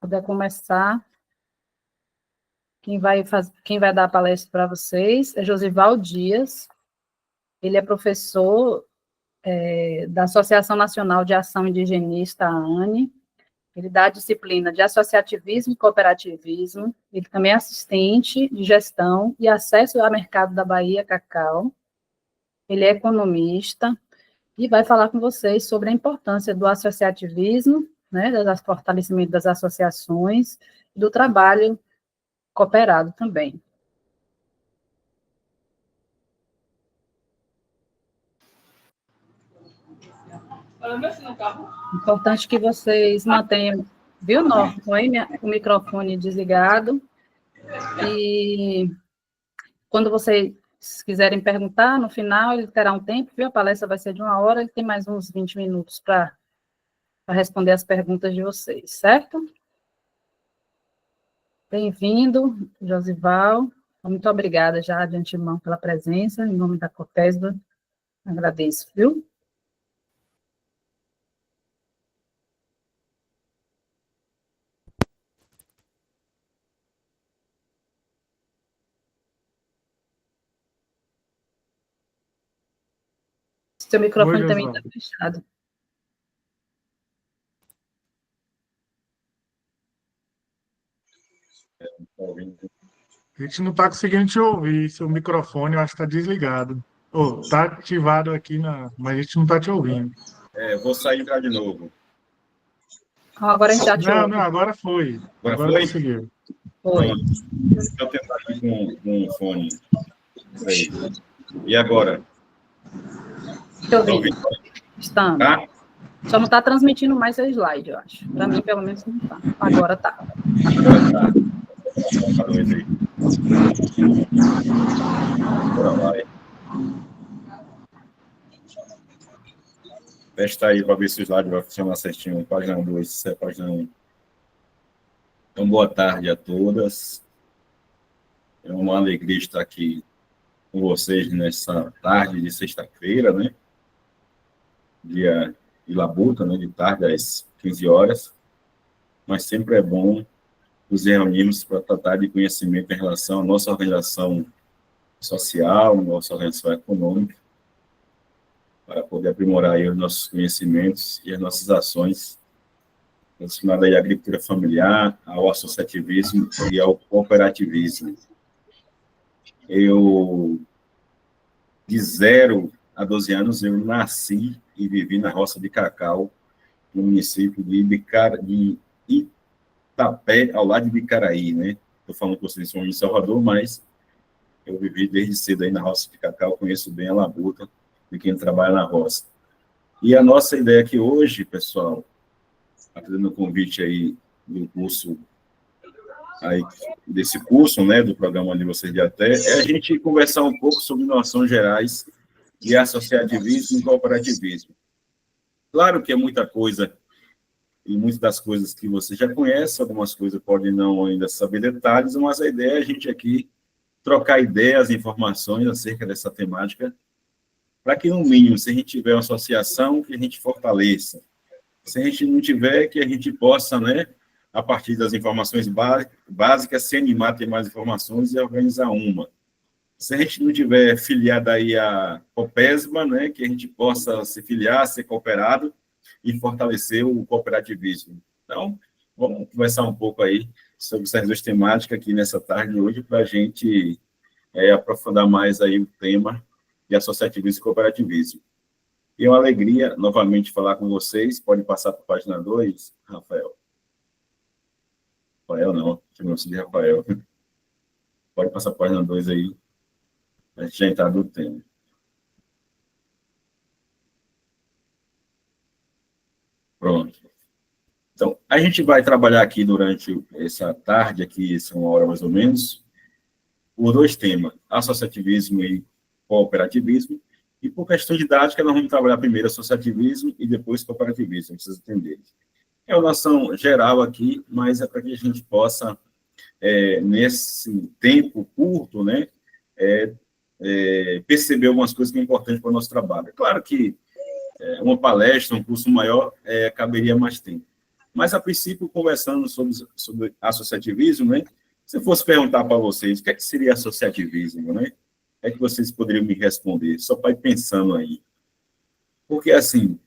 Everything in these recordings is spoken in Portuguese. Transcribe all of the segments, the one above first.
puder começar, quem vai dar a palestra para vocês é Josival Dias. Ele é professor da Associação Nacional de Ação Indigenista, a ANE. Ele dá a disciplina de associativismo e cooperativismo. Ele também é assistente de gestão e acesso ao mercado da Bahia Cacau. Ele é economista e vai falar com vocês sobre a importância do associativismo, né, do fortalecimento das associações e do trabalho cooperado também. Importante que vocês mantenham, viu, Norton, o microfone desligado. E quando vocês quiserem perguntar, no final, ele terá um tempo, viu? A palestra vai ser de 1 hora, ele tem mais uns 20 minutos para responder as perguntas de vocês, certo? Bem-vindo, Josival. Muito obrigada já de antemão pela presença, em nome da Copesba. Agradeço, viu? Seu microfone também está fechado. A gente não está conseguindo te ouvir, seu microfone eu acho que está desligado. Está ativado aqui, mas a gente não está te ouvindo. Vou sair e entrar de novo. Agora a gente já te ouve. Não, agora foi. Agora foi? conseguiu. Foi. Deixa eu tentar aqui com o fone. Aí. E agora? Deixa eu ver. Estamos. Tá? Só não está transmitindo mais seu slide, eu acho. Para mim, pelo menos, não está. Agora está. Agora vai. Testa aí para ver se o slide vai funcionar certinho. Página 2, se é página 1. Então, boa tarde a todas. É uma alegria estar aqui com vocês nessa tarde de sexta-feira, né? Dia de labuta, né? De tarde às 15 horas. Mas sempre é bom nos reunirmos para tratar de conhecimento em relação à nossa organização social, nossa organização econômica, para poder aprimorar aí os nossos conhecimentos e as nossas ações relacionadas à agricultura familiar, ao associativismo e ao cooperativismo. De 0 a 12 anos, eu nasci e vivi na roça de Cacau, no município de Itapé, ao lado de Bicaraí, né? Estou falando que vocês são em Salvador, mas eu vivi desde cedo aí na roça de Cacau, conheço bem a labuta de quem trabalha na roça. E a nossa ideia aqui hoje, pessoal, atendendo o convite aí do curso, aí, desse curso, né, do programa de vocês de até, é a gente conversar um pouco sobre inovações gerais de associativismo e cooperativismo. Claro que é muita coisa, e muitas das coisas que você já conhece, algumas coisas podem não ainda saber detalhes, mas a ideia é a gente aqui trocar ideias, informações acerca dessa temática, para que, no mínimo, se a gente tiver uma associação, que a gente fortaleça. Se a gente não tiver, que a gente possa, né, a partir das informações básicas, se animar a ter mais informações e organizar uma. Se a gente não tiver filiado aí a Copesba, né, que a gente possa se filiar, ser cooperado e fortalecer o cooperativismo. Então, vamos conversar um pouco aí sobre essas duas temáticas aqui nessa tarde de hoje, para a gente aprofundar mais aí o tema de associativismo e cooperativismo. E é uma alegria, novamente, falar com vocês. Pode passar para a página 2, Rafael. Rafael não, chamamos de Rafael. Pode passar para a página 2 aí, a gente já entrar no tema. Pronto. Então, a gente vai trabalhar aqui durante essa tarde, aqui, são 1 hora mais ou menos, por 2 temas, associativismo e cooperativismo, e por questão didática, nós vamos trabalhar primeiro associativismo e depois cooperativismo, vocês entenderem. É uma noção geral aqui, mas é para que a gente possa, nesse tempo curto, né, perceber algumas coisas que são importantes para o nosso trabalho. É claro que uma palestra, um curso maior, caberia mais tempo. Mas, a princípio, conversando sobre associativismo, né? Se eu fosse perguntar para vocês o que seria associativismo, né? O que vocês poderiam me responder? Só para ir pensando aí. Porque, assim,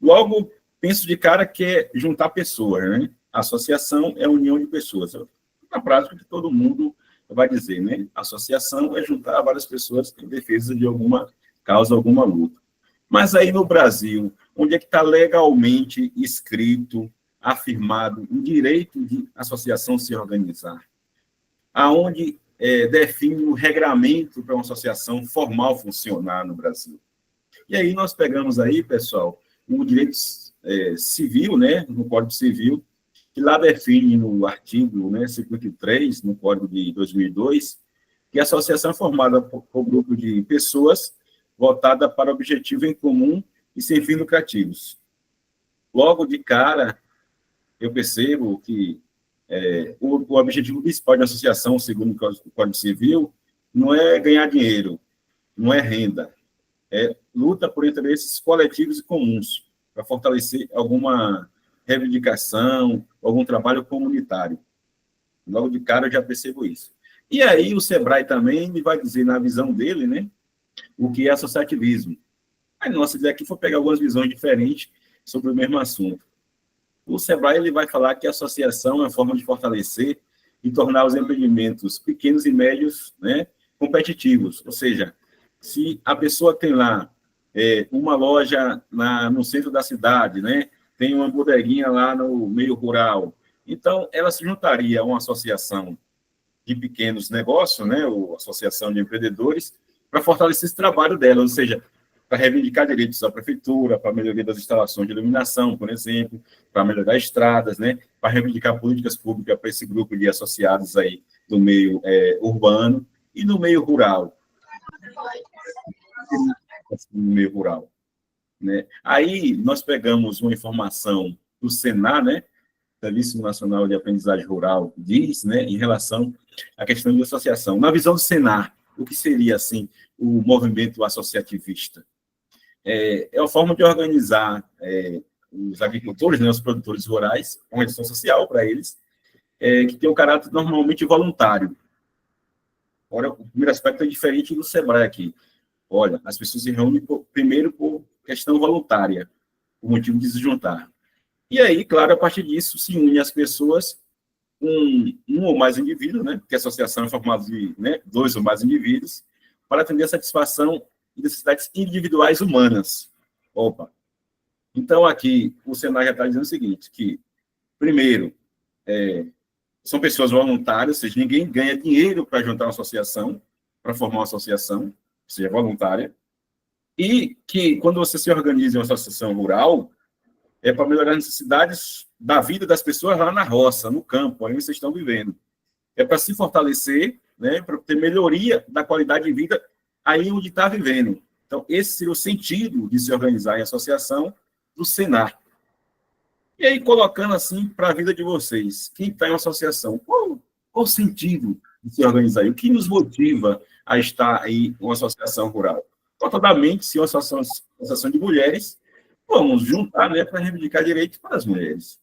logo penso de cara que é juntar pessoas, né? Associação é união de pessoas. Na prática, que todo mundo vai dizer, né? Associação é juntar várias pessoas em defesa de alguma causa, alguma luta. Mas aí no Brasil, onde é que está legalmente escrito, afirmado o direito de associação se organizar? Aonde define o regramento para uma associação formal funcionar no Brasil? E aí nós pegamos aí, pessoal, o direito civil, né, no Código Civil, que lá define no artigo, né, 53, no Código de 2002, que a associação é formada por grupo de pessoas voltada para objetivo em comum e sem fins lucrativos. Logo de cara, eu percebo que o objetivo principal de associação, segundo o Código Civil, não é ganhar dinheiro, não é renda, é luta por interesses coletivos e comuns, para fortalecer alguma reivindicação, algum trabalho comunitário. Logo de cara eu já percebo isso. E aí o Sebrae também me vai dizer, na visão dele, né, o que é associativismo. Aí nossa ideia aqui foi pegar algumas visões diferentes sobre o mesmo assunto. O Sebrae ele vai falar que a associação é uma forma de fortalecer e tornar os empreendimentos pequenos e médios, né, competitivos. Ou seja, se a pessoa tem lá uma loja no centro da cidade, né, tem uma bodeguinha lá no meio rural, então ela se juntaria a uma associação de pequenos negócios, né, ou associação de empreendedores, para fortalecer esse trabalho dela, ou seja, para reivindicar direitos à prefeitura, para melhoria das instalações de iluminação, por exemplo, para melhorar estradas, né, para reivindicar políticas públicas para esse grupo de associados aí do meio urbano e no meio rural. No meio rural, né? Aí nós pegamos uma informação do Senar, né, Serviço Nacional de Aprendizagem Rural, diz, né, em relação à questão de associação. Na visão do Senar, o que seria, assim, o movimento associativista? É uma forma de organizar os agricultores, né, os produtores rurais, uma redução social para eles, que tem um caráter normalmente voluntário. Ora, o primeiro aspecto é diferente do Sebrae aqui. Olha, as pessoas se reúnem primeiro por questão voluntária, por motivo de se juntar. E aí, claro, a partir disso, se unem as pessoas com um ou mais indivíduos, né, porque a associação é formada de, né, 2 ou mais indivíduos, para atender a satisfação e necessidades individuais humanas. Opa! Então, aqui, o Senai já está dizendo o seguinte, que, primeiro, são pessoas voluntárias, ou seja, ninguém ganha dinheiro para juntar uma associação, para formar uma associação, ou seja, voluntária, e que, quando você se organiza em uma associação rural, é para melhorar as necessidades da vida das pessoas lá na roça, no campo, onde vocês estão vivendo. É para se fortalecer, né, para ter melhoria da qualidade de vida aí onde está vivendo. Então, esse seria o sentido de se organizar em associação do Senar. E aí, colocando assim para a vida de vocês, quem está em uma associação, qual o sentido de se organizar? E o que nos motiva a estar aí em uma associação rural? Notadamente, se é uma associação de mulheres, vamos juntar, né, para reivindicar direitos para as mulheres.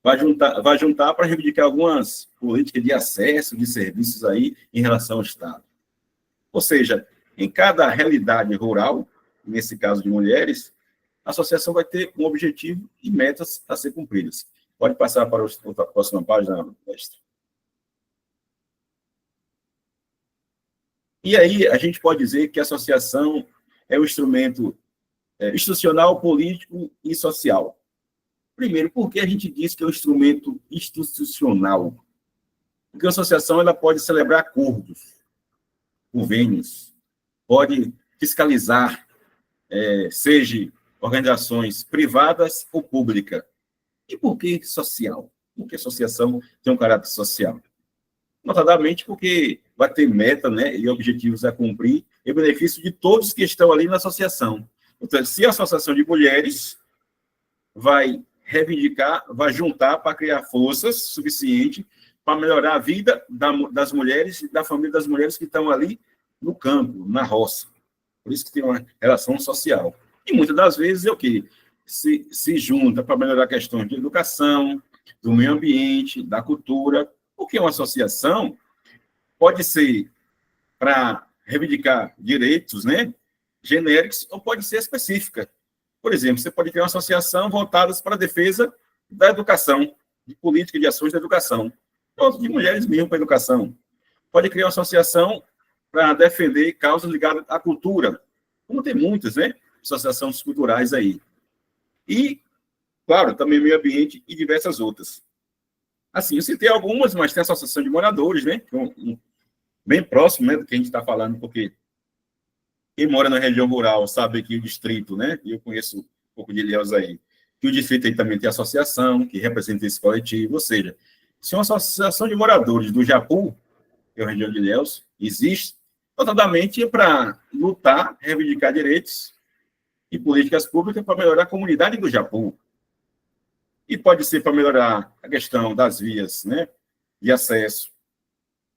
Vai juntar para reivindicar algumas políticas de acesso, de serviços aí em relação ao Estado. Ou seja, em cada realidade rural, nesse caso de mulheres, a associação vai ter um objetivo e metas a ser cumpridas. Pode passar para a próxima página, mestre. E aí, a gente pode dizer que a associação é um instrumento institucional, político e social. Primeiro, por que a gente diz que é um instrumento institucional? Porque a associação ela pode celebrar acordos, convênios, pode fiscalizar, seja organizações privadas ou públicas. E por que social? Porque a associação tem um caráter social. Notadamente porque vai ter meta, né, e objetivos a cumprir em benefício de todos que estão ali na associação. Então, se a associação de mulheres vai reivindicar, vai juntar para criar forças suficientes para melhorar a vida das mulheres e da família das mulheres que estão ali no campo, na roça. Por isso que tem uma relação social. E muitas das vezes é o quê? se junta para melhorar questões de educação, do meio ambiente, da cultura, porque uma associação pode ser para reivindicar direitos, né, genéricos, ou pode ser específica. Por exemplo, você pode criar uma associação voltada para a defesa da educação, de política de ações da educação, ou de mulheres mesmo para a educação. Pode criar uma associação para defender causas ligadas à cultura, como tem muitas, né, associações culturais aí. E, claro, também meio ambiente e diversas outras. Assim, eu citei algumas, mas tem a associação de moradores, né, bem próximo, né, do que a gente está falando, porque quem mora na região rural sabe que o distrito, né, e eu conheço um pouco de Ilhéus aí, que o distrito aí também tem associação, que representa esse coletivo, ou seja, se uma associação de moradores do Japu, que é a região de Ilhéus, existe, totalmente para lutar, reivindicar direitos e políticas públicas para melhorar a comunidade do Japu. E pode ser para melhorar a questão das vias, né, de acesso,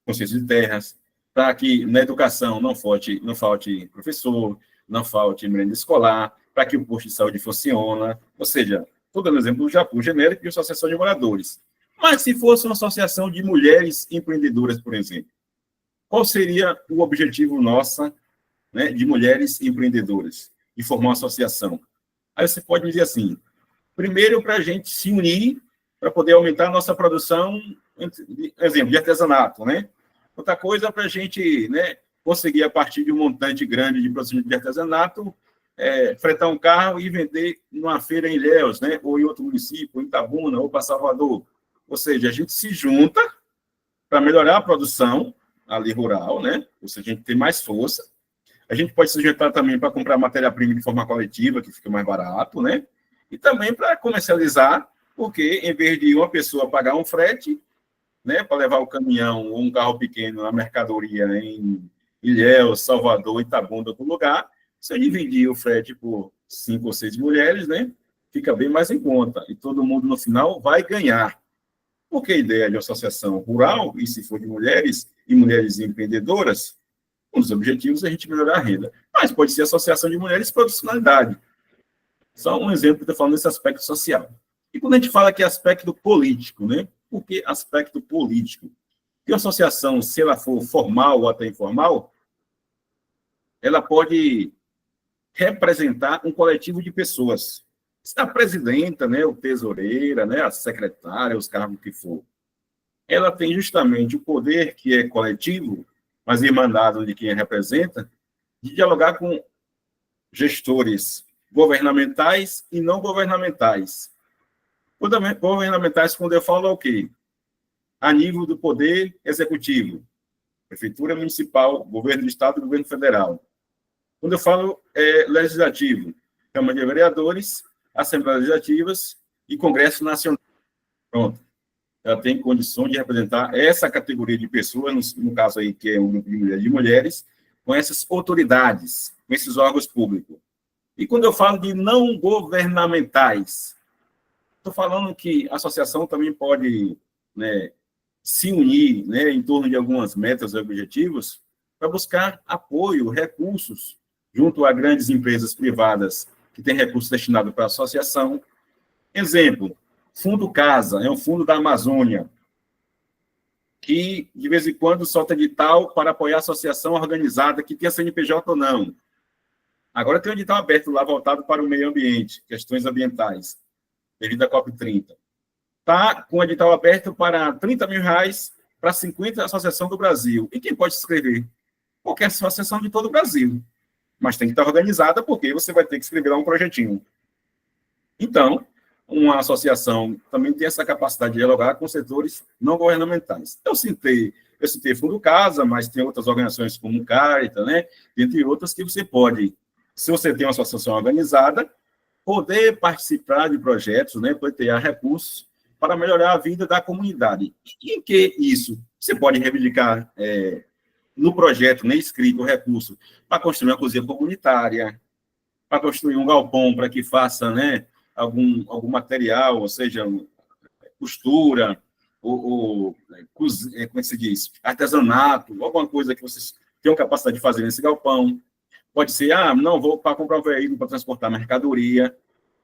consciência de terras, para que na educação não falte professor, não falte merenda escolar, para que o posto de saúde funcione. Ou seja, estou dando exemplo do Japu genérico e a associação de moradores. Mas se fosse uma associação de mulheres empreendedoras, por exemplo, qual seria o objetivo nosso, né, de mulheres empreendedoras, de formar uma associação? Aí você pode dizer assim, primeiro, para a gente se unir, para poder aumentar a nossa produção, exemplo, de artesanato, né? Outra coisa, para a gente, né, conseguir, a partir de um montante grande de produção de artesanato, fretar um carro e vender numa feira em Ilhéus, né, ou em outro município, ou em Itabuna, ou para Salvador. Ou seja, a gente se junta para melhorar a produção ali rural, né? Ou seja, a gente tem mais força. A gente pode se juntar também para comprar matéria-prima de forma coletiva, que fica mais barato, né? E também para comercializar, porque em vez de uma pessoa pagar um frete, né, para levar o caminhão ou um carro pequeno, a mercadoria em Ilhéus, Salvador, Itabuna, outro lugar, se eu dividir o frete por 5 ou 6 mulheres, né, fica bem mais em conta. E todo mundo, no final, vai ganhar. Porque a ideia de uma associação rural, e se for de mulheres, e mulheres empreendedoras, um dos objetivos é a gente melhorar a renda. Mas pode ser associação de mulheres e profissionalidade. Só um exemplo que eu estou falando desse aspecto social. E quando a gente fala que é aspecto político, né? Por que aspecto político? Porque a associação, se ela for formal ou até informal, ela pode representar um coletivo de pessoas. A presidenta, né, o tesoureira, né, a secretária, os cargos que for, ela tem justamente o poder que é coletivo, mas emanado de quem a representa, de dialogar com gestores governamentais e não governamentais. Governamentais, quando eu falo, é o quê? A nível do poder executivo, prefeitura municipal, governo do estado e governo federal. Quando eu falo legislativo, Câmara de Vereadores, Assembleias Legislativas e Congresso Nacional. Pronto. Ela tem condições de representar essa categoria de pessoas, no caso aí, que é um grupo de mulheres, com essas autoridades, com esses órgãos públicos. E quando eu falo de não governamentais, estou falando que a associação também pode, né, se unir, né, em torno de algumas metas e objetivos para buscar apoio, recursos, junto a grandes empresas privadas que têm recursos destinados para a associação. Exemplo, Fundo Casa, é um fundo da Amazônia, que, de vez em quando, solta edital para apoiar a associação organizada, que tenha CNPJ ou não. Agora tem um edital aberto lá, voltado para o meio ambiente, questões ambientais, devido à COP30. Está com o edital aberto para R$30 mil para 50 associações do Brasil. E quem pode se inscrever? Qualquer associação de todo o Brasil. Mas tem que estar organizada, porque você vai ter que escrever lá um projetinho. Então, uma associação também tem essa capacidade de dialogar com setores não governamentais. Eu citei Fundo Casa, mas tem outras organizações como o Caritas, né? Entre outras que você pode, se você tem uma associação organizada, poder participar de projetos, né? Poder ter recursos para melhorar a vida da comunidade. E em que isso? Você pode reivindicar no projeto, nem escrito, o recurso para construir uma cozinha comunitária, para construir um galpão para que faça, né, algum material, ou seja, costura, ou como é que se diz? Artesanato, alguma coisa que vocês tenham capacidade de fazer nesse galpão. Pode ser, não, vou para comprar um veículo para transportar mercadoria.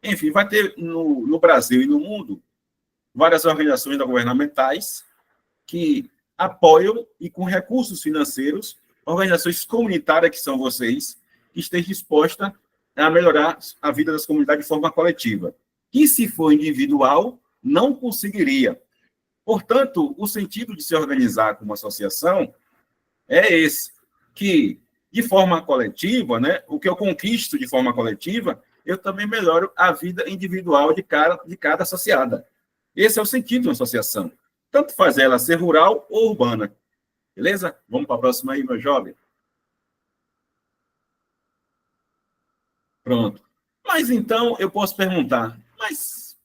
Enfim, vai ter no Brasil e no mundo várias organizações não governamentais que apoiam e com recursos financeiros organizações comunitárias que são vocês, que estejam dispostas a melhorar a vida das comunidades de forma coletiva. Que se for individual, não conseguiria. Portanto, o sentido de se organizar como associação é esse, que de forma coletiva, né, o que eu conquisto de forma coletiva, eu também melhoro a vida individual de cada associada. Esse é o sentido de uma associação. Tanto faz ela ser rural ou urbana. Beleza? Vamos para a próxima aí, meu jovem. Pronto. Mas então, eu posso perguntar, mas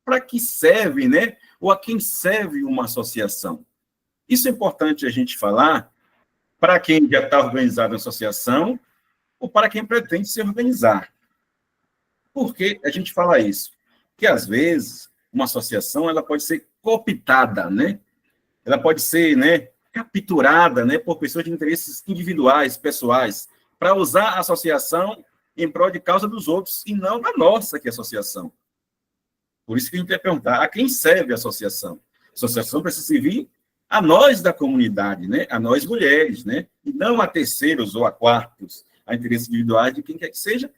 para que serve, né? Ou a quem serve uma associação? Isso é importante a gente falar para quem já está organizado na associação ou para quem pretende se organizar. Por que a gente fala isso? Porque, às vezes, uma associação ela pode ser cooptada, né? Ela pode ser, né, capturada, né, por pessoas de interesses individuais, pessoais, para usar a associação em prol de causa dos outros, e não da nossa, que é a associação. Por isso que a gente vai perguntar, a quem serve a associação? A associação precisa servir a nós da comunidade, né? A nós mulheres, né? E não a terceiros ou a quartos, a interesses individuais de quem quer que seja,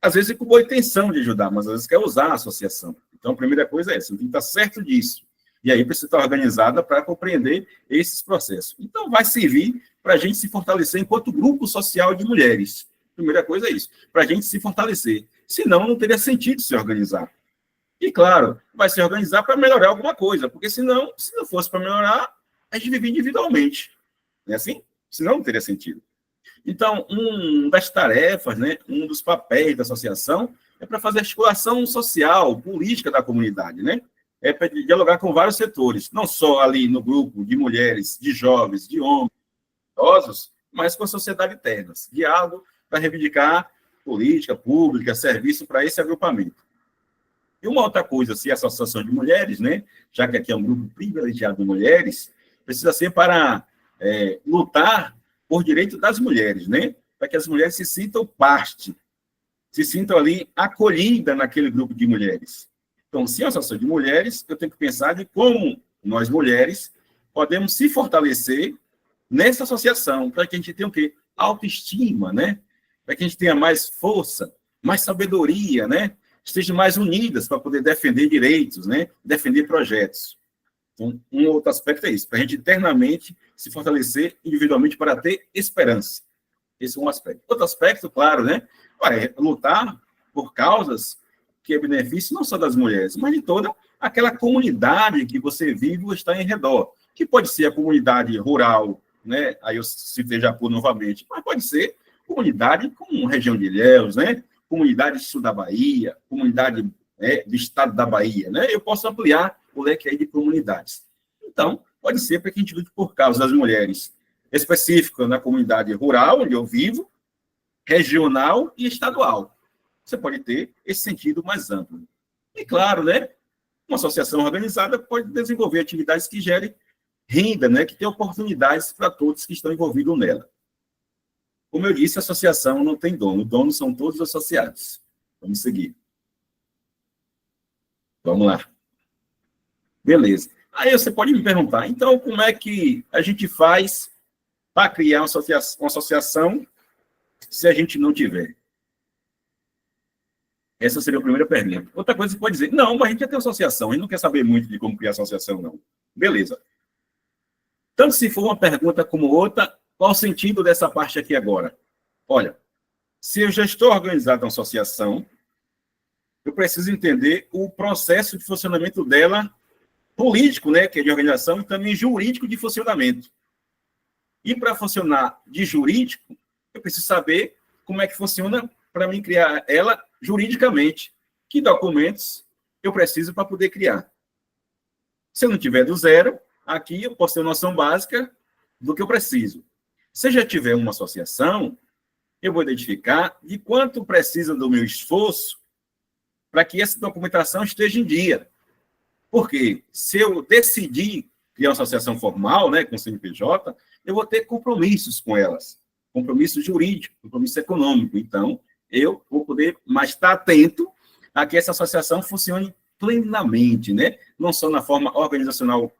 às vezes com boa intenção de ajudar, mas às vezes quer usar a associação. Então, a primeira coisa é essa, tem que estar certo disso. E aí precisa estar organizada para compreender esses processos. Então, vai servir para a gente se fortalecer enquanto grupo social de mulheres. Primeira coisa é isso, para a gente se fortalecer. Senão, não teria sentido se organizar. E, claro, vai se organizar para melhorar alguma coisa, porque senão, se não fosse para melhorar, a gente vive individualmente. Não é assim? Senão, não teria sentido. Então, das tarefas, né, um dos papéis da associação é para fazer articulação social, política da comunidade, né? É para dialogar com vários setores, não só ali no grupo de mulheres, de jovens, de homens, idosos, mas com a sociedade interna. Diálogo para reivindicar política pública, serviço para esse agrupamento. E uma outra coisa, se a associação de mulheres, né, já que aqui é um grupo privilegiado de mulheres, precisa ser para lutar por direito das mulheres, né, para que as mulheres se sintam parte, se sintam ali acolhidas naquele grupo de mulheres. Então, se é uma associação de mulheres, eu tenho que pensar de como nós, mulheres, podemos se fortalecer nessa associação, para que a gente tenha o quê? Autoestima, né? Para que a gente tenha mais força, mais sabedoria, né? Estejam mais unidas para poder defender direitos, né? Defender projetos. Então, um outro aspecto é isso, para a gente internamente se fortalecer individualmente para ter esperança. Esse é um aspecto. Outro aspecto, claro, né? É lutar por causas que é benefício não só das mulheres, mas de toda aquela comunidade que você vive ou está em redor, que pode ser a comunidade rural, né? Aí eu citei Japur novamente, mas pode ser comunidade como região de Ilhéus, né? Comunidade do sul da Bahia, comunidade do estado da Bahia, né? Eu posso ampliar o leque aí de comunidades. Então, pode ser para que a gente lute por causa das mulheres, específico na comunidade rural, onde eu vivo, regional e estadual. Você pode ter esse sentido mais amplo. E, claro, né, uma associação organizada pode desenvolver atividades que gerem renda, né, que tenham oportunidades para todos que estão envolvidos nela. Como eu disse, a associação não tem dono. O dono são todos os associados. Vamos seguir. Vamos lá. Beleza. Aí você pode me perguntar, então, como é que a gente faz para criar uma associação se a gente não tiver? Essa seria a primeira pergunta. Outra coisa que você pode dizer, não, mas a gente já tem associação, a gente não quer saber muito de como criar associação, não. Beleza. Tanto se for uma pergunta como outra, qual o sentido dessa parte aqui agora? Olha, se eu já estou organizado uma associação, eu preciso entender o processo de funcionamento dela político, né, que é de organização, e também jurídico de funcionamento. E para funcionar de jurídico, eu preciso saber como é que funciona para mim criar ela juridicamente. Que documentos eu preciso para poder criar? Se eu não tiver do zero, aqui eu posso ter noção básica do que eu preciso. Se eu já tiver uma associação, eu vou identificar de quanto precisa do meu esforço para que essa documentação esteja em dia. Porque se eu decidir criar uma associação formal, né, com o CNPJ, eu vou ter compromissos com elas. Compromisso jurídico, compromisso econômico. Então, eu vou poder mais estar atento a que essa associação funcione plenamente, né? Não só na forma organizacional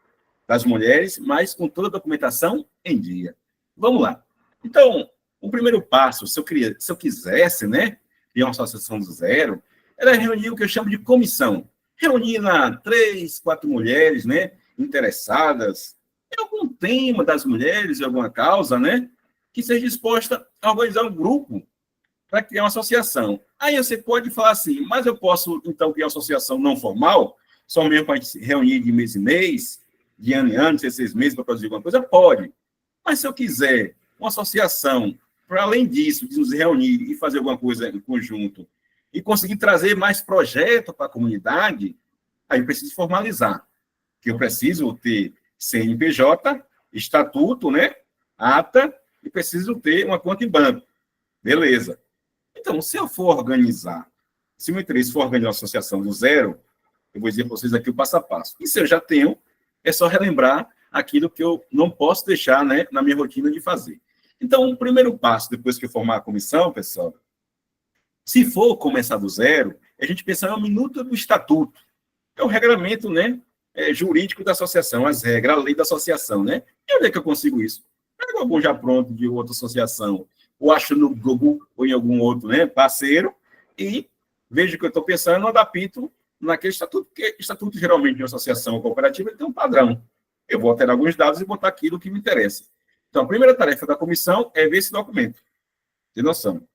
das mulheres, mas com toda a documentação em dia. Vamos lá. Então, o primeiro passo, se eu quisesse, né, criar uma associação do zero, era reunir o que eu chamo de comissão. Reunir lá 3, 4 mulheres, né, interessadas em algum tema das mulheres, em alguma causa, né, que seja disposta a organizar um grupo para criar uma associação. Aí você pode falar assim, mas eu posso, então, criar uma associação não formal, só mesmo para a gente se reunir de mês em mês, de ano em ano, 6 meses para produzir alguma coisa? Pode. Mas se eu quiser uma associação, para além disso, de nos reunir e fazer alguma coisa em conjunto, e conseguir trazer mais projetos para a comunidade, aí eu preciso formalizar. Que eu preciso ter CNPJ, estatuto, né, ata, e preciso ter uma conta em banco. Beleza. Então, se eu for organizar, se o meu interesse for organizar uma associação do zero, eu vou dizer para vocês aqui o passo a passo. E se eu já tenho, é só relembrar aquilo que eu não posso deixar, né, na minha rotina de fazer. Então, o primeiro passo, depois que eu formar a comissão, pessoal, se for começar do zero, a gente pensar em uma minuta do estatuto. É o regramento, né, jurídico da associação, as regras, a lei da associação, né? E onde é que eu consigo isso? Pego algum já pronto de outra associação, ou acho no Google, ou em algum outro, né, parceiro, e vejo o que eu estou pensando, adapto naquele estatuto, porque estatuto, geralmente, de uma associação ou cooperativa, ele tem um padrão. Eu vou alterar alguns dados e botar aquilo que me interessa. Então, a primeira tarefa da comissão é ver esse documento, de noção.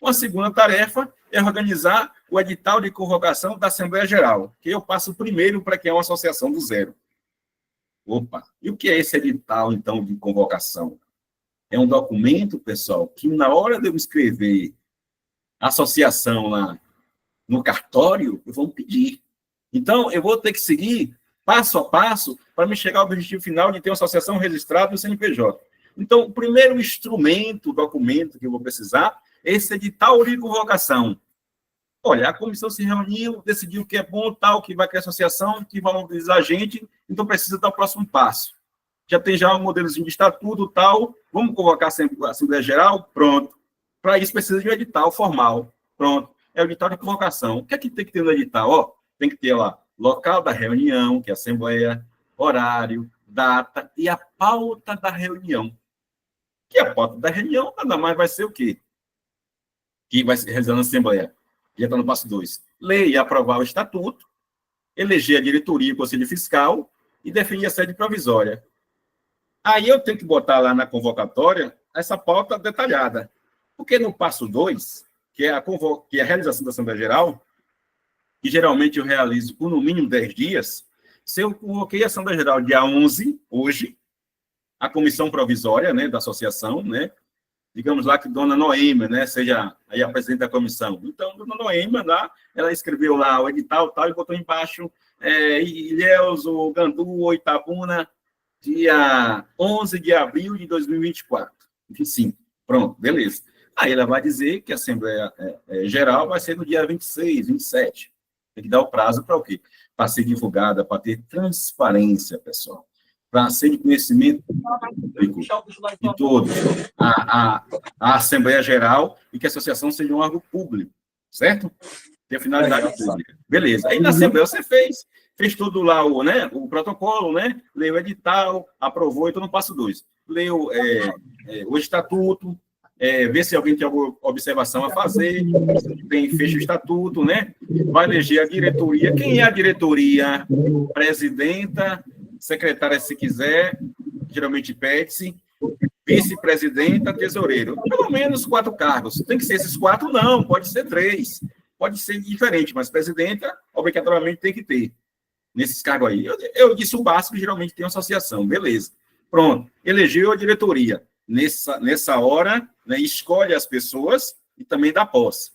Uma segunda tarefa é organizar o edital de convocação da Assembleia Geral, que eu passo primeiro para quem é uma associação do zero. Opa, e o que é esse edital, então, de convocação? É um documento, pessoal, que na hora de eu escrever associação lá no cartório, eu vou pedir. Então, eu vou ter que seguir passo a passo para me chegar ao objetivo final de ter uma associação registrada no CNPJ. Então, o primeiro instrumento, documento que eu vou precisar é esse edital de convocação. Olha, a comissão se reuniu, decidiu que é bom, tal, que vai criar associação, que vai mobilizar a gente, então precisa dar o próximo passo. Já tem já um modelozinho de estatuto, tal, vamos convocar a Assembleia Geral? Pronto. Para isso precisa de um edital formal. Pronto. É o edital de convocação. O que é que tem que ter no edital? Ó, tem que ter lá local da reunião, que é a Assembleia, horário, data e a pauta da reunião. Que a pauta da reunião nada mais vai ser o quê? Que vai ser realizado na Assembleia. Já está no passo 2. Ler e aprovar o estatuto, eleger a diretoria e o conselho fiscal e definir a sede provisória. Aí eu tenho que botar lá na convocatória essa pauta detalhada. Porque no passo 2, que é a realização da Assembleia Geral, que geralmente eu realizo por no mínimo 10 dias, se eu convoquei a Assembleia Geral dia 11, hoje, a comissão provisória, né, da associação, né, digamos lá que Dona Noêmia, né, seja aí a presidente da comissão. Então, Dona Noêmia, lá, ela escreveu lá o edital tal, e botou embaixo Ilhéus, o Gandu, Itabuna, dia 11 de abril de 2024. 25. Pronto, beleza. Aí ela vai dizer que a Assembleia Geral vai ser no dia 26, 27. Tem que dar o prazo para o quê? Para ser divulgada, para ter transparência, pessoal. Para ser de conhecimento público de todos, a Assembleia Geral e que a associação seja um órgão público, certo? Tem a finalidade pública. Beleza. Aí na Assembleia você fez tudo lá, o protocolo, né? Leu o edital, aprovou, então no passo 2. Leu o estatuto, ver se alguém tem alguma observação a fazer, fecha o estatuto, né? Vai eleger a diretoria. Quem é a diretoria? Presidenta, secretária, se quiser, geralmente pede-se, vice-presidenta, tesoureiro. Pelo menos 4 cargos. Tem que ser esses 4? Não, pode ser 3. Pode ser diferente, mas presidenta, obrigatoriamente, tem que ter. Nesses cargos aí. Eu disse o básico, geralmente tem uma associação. Beleza. Pronto. Elegeu a diretoria. Nessa hora, né, escolhe as pessoas e também dá posse.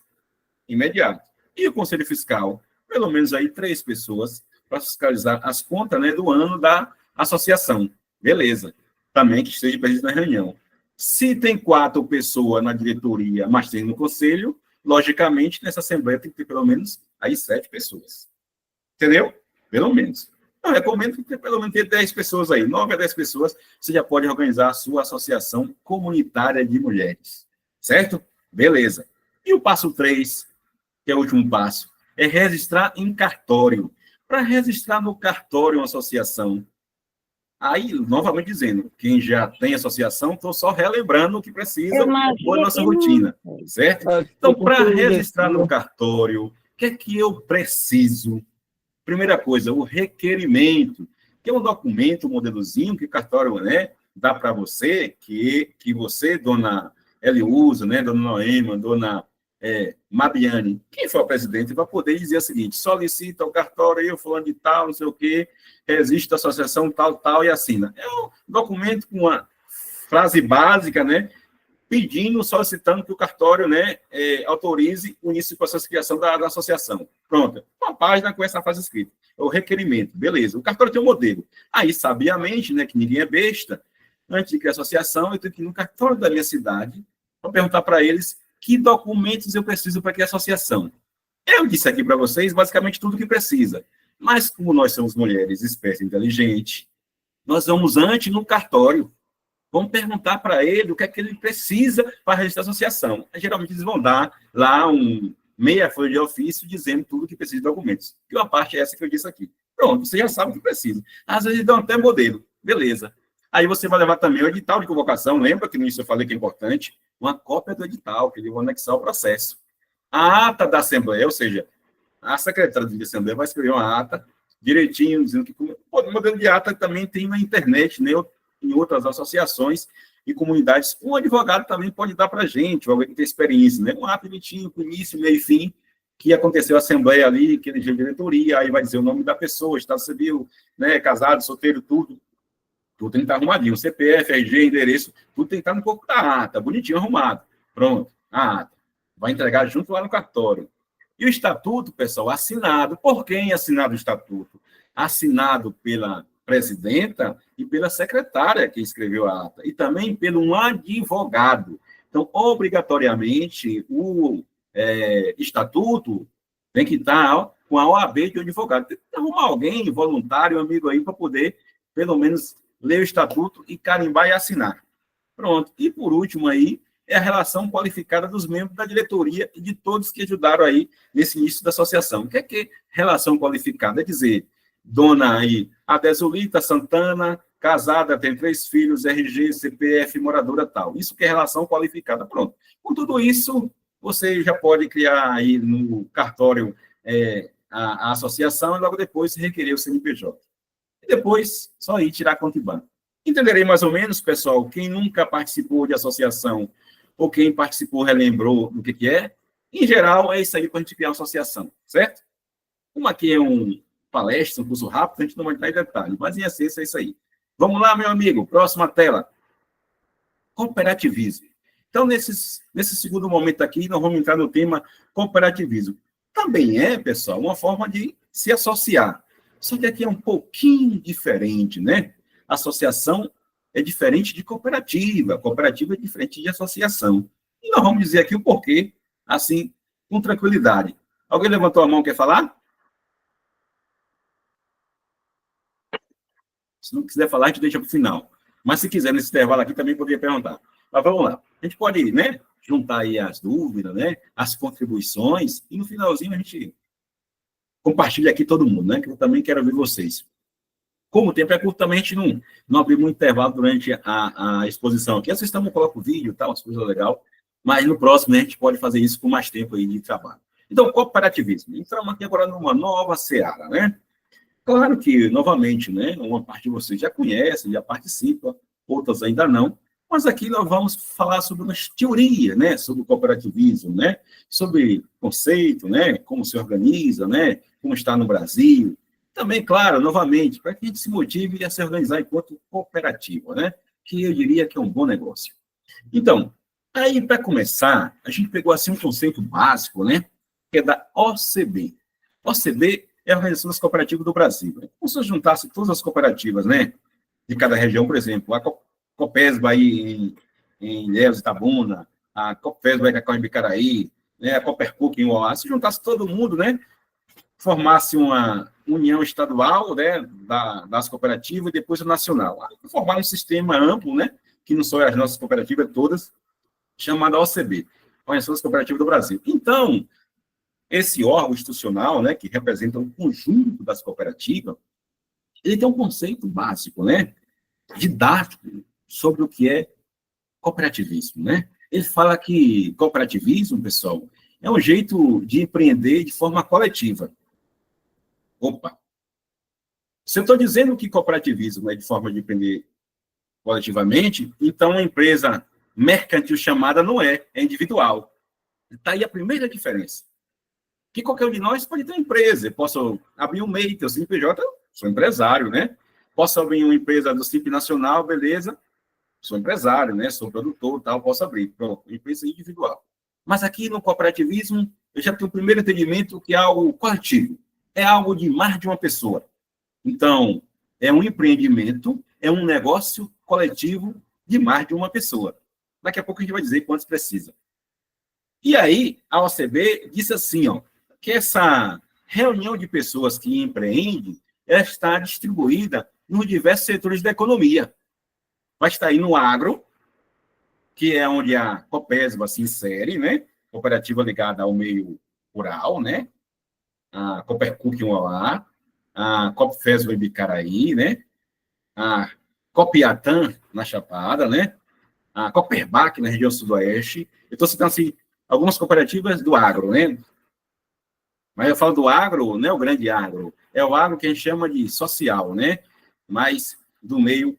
Imediato. E o Conselho Fiscal? Pelo menos aí 3 pessoas para fiscalizar as contas, né, do ano da associação. Beleza. Também que esteja presente na reunião. Se tem 4 pessoas na diretoria, mas tem no conselho, logicamente, nessa assembleia tem que ter pelo menos aí 7 pessoas. Entendeu? Pelo menos. Eu recomendo que pelo menos ter 10 pessoas aí, 9 a 10 pessoas, você já pode organizar a sua associação comunitária de mulheres. Certo? Beleza. E o passo 3, que é o último passo, é registrar em cartório. Para registrar no cartório uma associação, aí, novamente dizendo, quem já tem associação, estou só relembrando o que precisa da nossa rotina, certo? Então, para registrar no cartório, o que é que eu preciso? Primeira coisa, o requerimento, que é um documento, um modelozinho que o cartório, né, dá para você, que você, dona Eliusa, né, dona Noema, dona Mabiane, quem for o presidente, vai poder dizer o seguinte: solicita o cartório, eu fulano de tal, não sei o quê, existe a associação tal, tal, e assina. É um documento com uma frase básica, né, pedindo, solicitando que o cartório, né, autorize o início do processo de criação da associação. Pronto. Uma página com essa frase escrita. É o requerimento. Beleza. O cartório tem um modelo. Aí, sabiamente, né, que ninguém é besta, antes de criar a associação, eu tenho que ir no cartório da minha cidade para perguntar para eles que documentos eu preciso para criar a associação. Eu disse aqui para vocês basicamente tudo o que precisa. Mas, como nós somos mulheres espertas e inteligentes, nós vamos antes no cartório. Vamos perguntar para ele o que é que ele precisa para registrar a associação. Geralmente eles vão dar lá meia folha de ofício dizendo tudo o que precisa de documentos. E uma parte é essa que eu disse aqui. Pronto, você já sabe o que precisa. Às vezes dão até modelo. Beleza. Aí você vai levar também o edital de convocação. Lembra que no início eu falei que é importante? Uma cópia do edital, que ele vai anexar ao processo. A ata da Assembleia, ou seja, a secretária de Assembleia vai escrever uma ata direitinho, dizendo que o modelo de ata também tem na internet, né? Em outras associações e comunidades. Um advogado também pode dar para a gente, alguém que tem experiência, né? Um ato bonitinho, com início, meio e fim, que aconteceu a assembleia ali, que elegeu diretoria, aí vai dizer o nome da pessoa, estado civil, né? Casado, solteiro, tudo tem que estar arrumadinho. CPF, RG, endereço, tudo tem que estar no corpo da ata, bonitinho, arrumado. Pronto, a ata. Vai entregar junto lá no cartório. E o estatuto, pessoal, assinado. Por quem é assinado o estatuto? Assinado pela presidenta e pela secretária que escreveu a ata, e também pelo um advogado. Então, obrigatoriamente, o estatuto tem que estar com a OAB de um advogado. Tem que arrumar alguém, voluntário, amigo aí, para poder, pelo menos, ler o estatuto e carimbar e assinar. Pronto. E, por último, aí, é a relação qualificada dos membros da diretoria e de todos que ajudaram aí nesse início da associação. O que é relação qualificada? É dizer, dona aí, Adesulita Santana, casada, tem 3 filhos, RG, CPF, moradora tal. Isso que é relação qualificada. Pronto. Com tudo isso, você já pode criar aí no cartório a associação e logo depois requerer o CNPJ. E depois, só ir tirar a conta de banco. Entenderei mais ou menos, pessoal, quem nunca participou de associação ou quem participou relembrou do que é. Em geral, é isso aí para a gente criar uma associação, certo? Como aqui é palestra, um curso rápido, a gente não vai entrar em detalhes, mas em essência é isso aí. Vamos lá, meu amigo, próxima tela. Cooperativismo. Então, nesse segundo momento aqui, nós vamos entrar no tema cooperativismo. Também é, pessoal, uma forma de se associar. Só que aqui é um pouquinho diferente, né? Associação é diferente de cooperativa. Cooperativa é diferente de associação. E nós vamos dizer aqui o porquê, assim, com tranquilidade. Alguém levantou a mão, quer falar? Se não quiser falar, a gente deixa para o final. Mas se quiser, nesse intervalo aqui, também poderia perguntar. Mas vamos lá. A gente pode, né, juntar aí as dúvidas, né, as contribuições, e no finalzinho a gente compartilha aqui todo mundo, né, que eu também quero ver vocês. Como o tempo é curto, também a gente não abre muito intervalo durante a exposição aqui. Às também coloca o vídeo e tal, as coisas legais, mas no próximo, né, a gente pode fazer isso com mais tempo aí de trabalho. Então, cooperativismo. Entramos aqui agora numa nova seara, né? Claro que, novamente, né, uma parte de vocês já conhece, já participa, outras ainda não, mas aqui nós vamos falar sobre uma teoria, né, sobre o cooperativismo, né, sobre conceito, né, como se organiza, né, como está no Brasil. Também, claro, novamente, para que a gente se motive a se organizar enquanto cooperativa, né, que eu diria que é um bom negócio. Então, aí, para começar, a gente pegou assim um conceito básico, né, que é da OCB. OCB é a Organização das Cooperativas do Brasil. Como se eu juntasse todas as cooperativas, né, de cada região, por exemplo, a Copesba aí em Ilhéus, Itabuna, a Copesba em Cacau, em Bicaraí, né, a Coopercook em Uauá, se juntasse todo mundo, né, formasse uma união estadual, né, das cooperativas e depois a nacional. Aí formar um sistema amplo, né, que não só as nossas cooperativas todas, chamada OCB, Organização das Cooperativas do Brasil. Então, Esse órgão institucional, né, que representa o conjunto das cooperativas, ele tem um conceito básico, né, didático, sobre o que é cooperativismo, né? Ele fala que cooperativismo, pessoal, é um jeito de empreender de forma coletiva. Opa! Se eu estou dizendo que cooperativismo é de forma de empreender coletivamente, então a empresa mercantil chamada não é individual. Está aí a primeira diferença. Que qualquer um de nós pode ter uma empresa. Eu posso abrir um MEI, ter o CNPJ, sou empresário, né? Posso abrir uma empresa do Simples Nacional, beleza? Sou empresário, né? Sou produtor, tal, posso abrir. Pronto, empresa individual. Mas aqui no cooperativismo, eu já tenho o primeiro entendimento que é algo coletivo. É algo de mais de uma pessoa. Então, é um empreendimento, é um negócio coletivo de mais de uma pessoa. Daqui a pouco a gente vai dizer quantos precisa. E aí, a OCB disse assim, ó, que essa reunião de pessoas que empreendem, ela está distribuída nos diversos setores da economia. Vai estar aí no agro, que é onde a Copesba se insere, né? Cooperativa ligada ao meio rural, né? A Copercuc em Uauá, a Copfesba em Bicaraí, né? A Copiatã, na Chapada, né? A Coperbac, na região sudoeste. Eu estou citando, assim, algumas cooperativas do agro, né? Mas eu falo do agro, não é o grande agro, é o agro que a gente chama de social, né? Mas do meio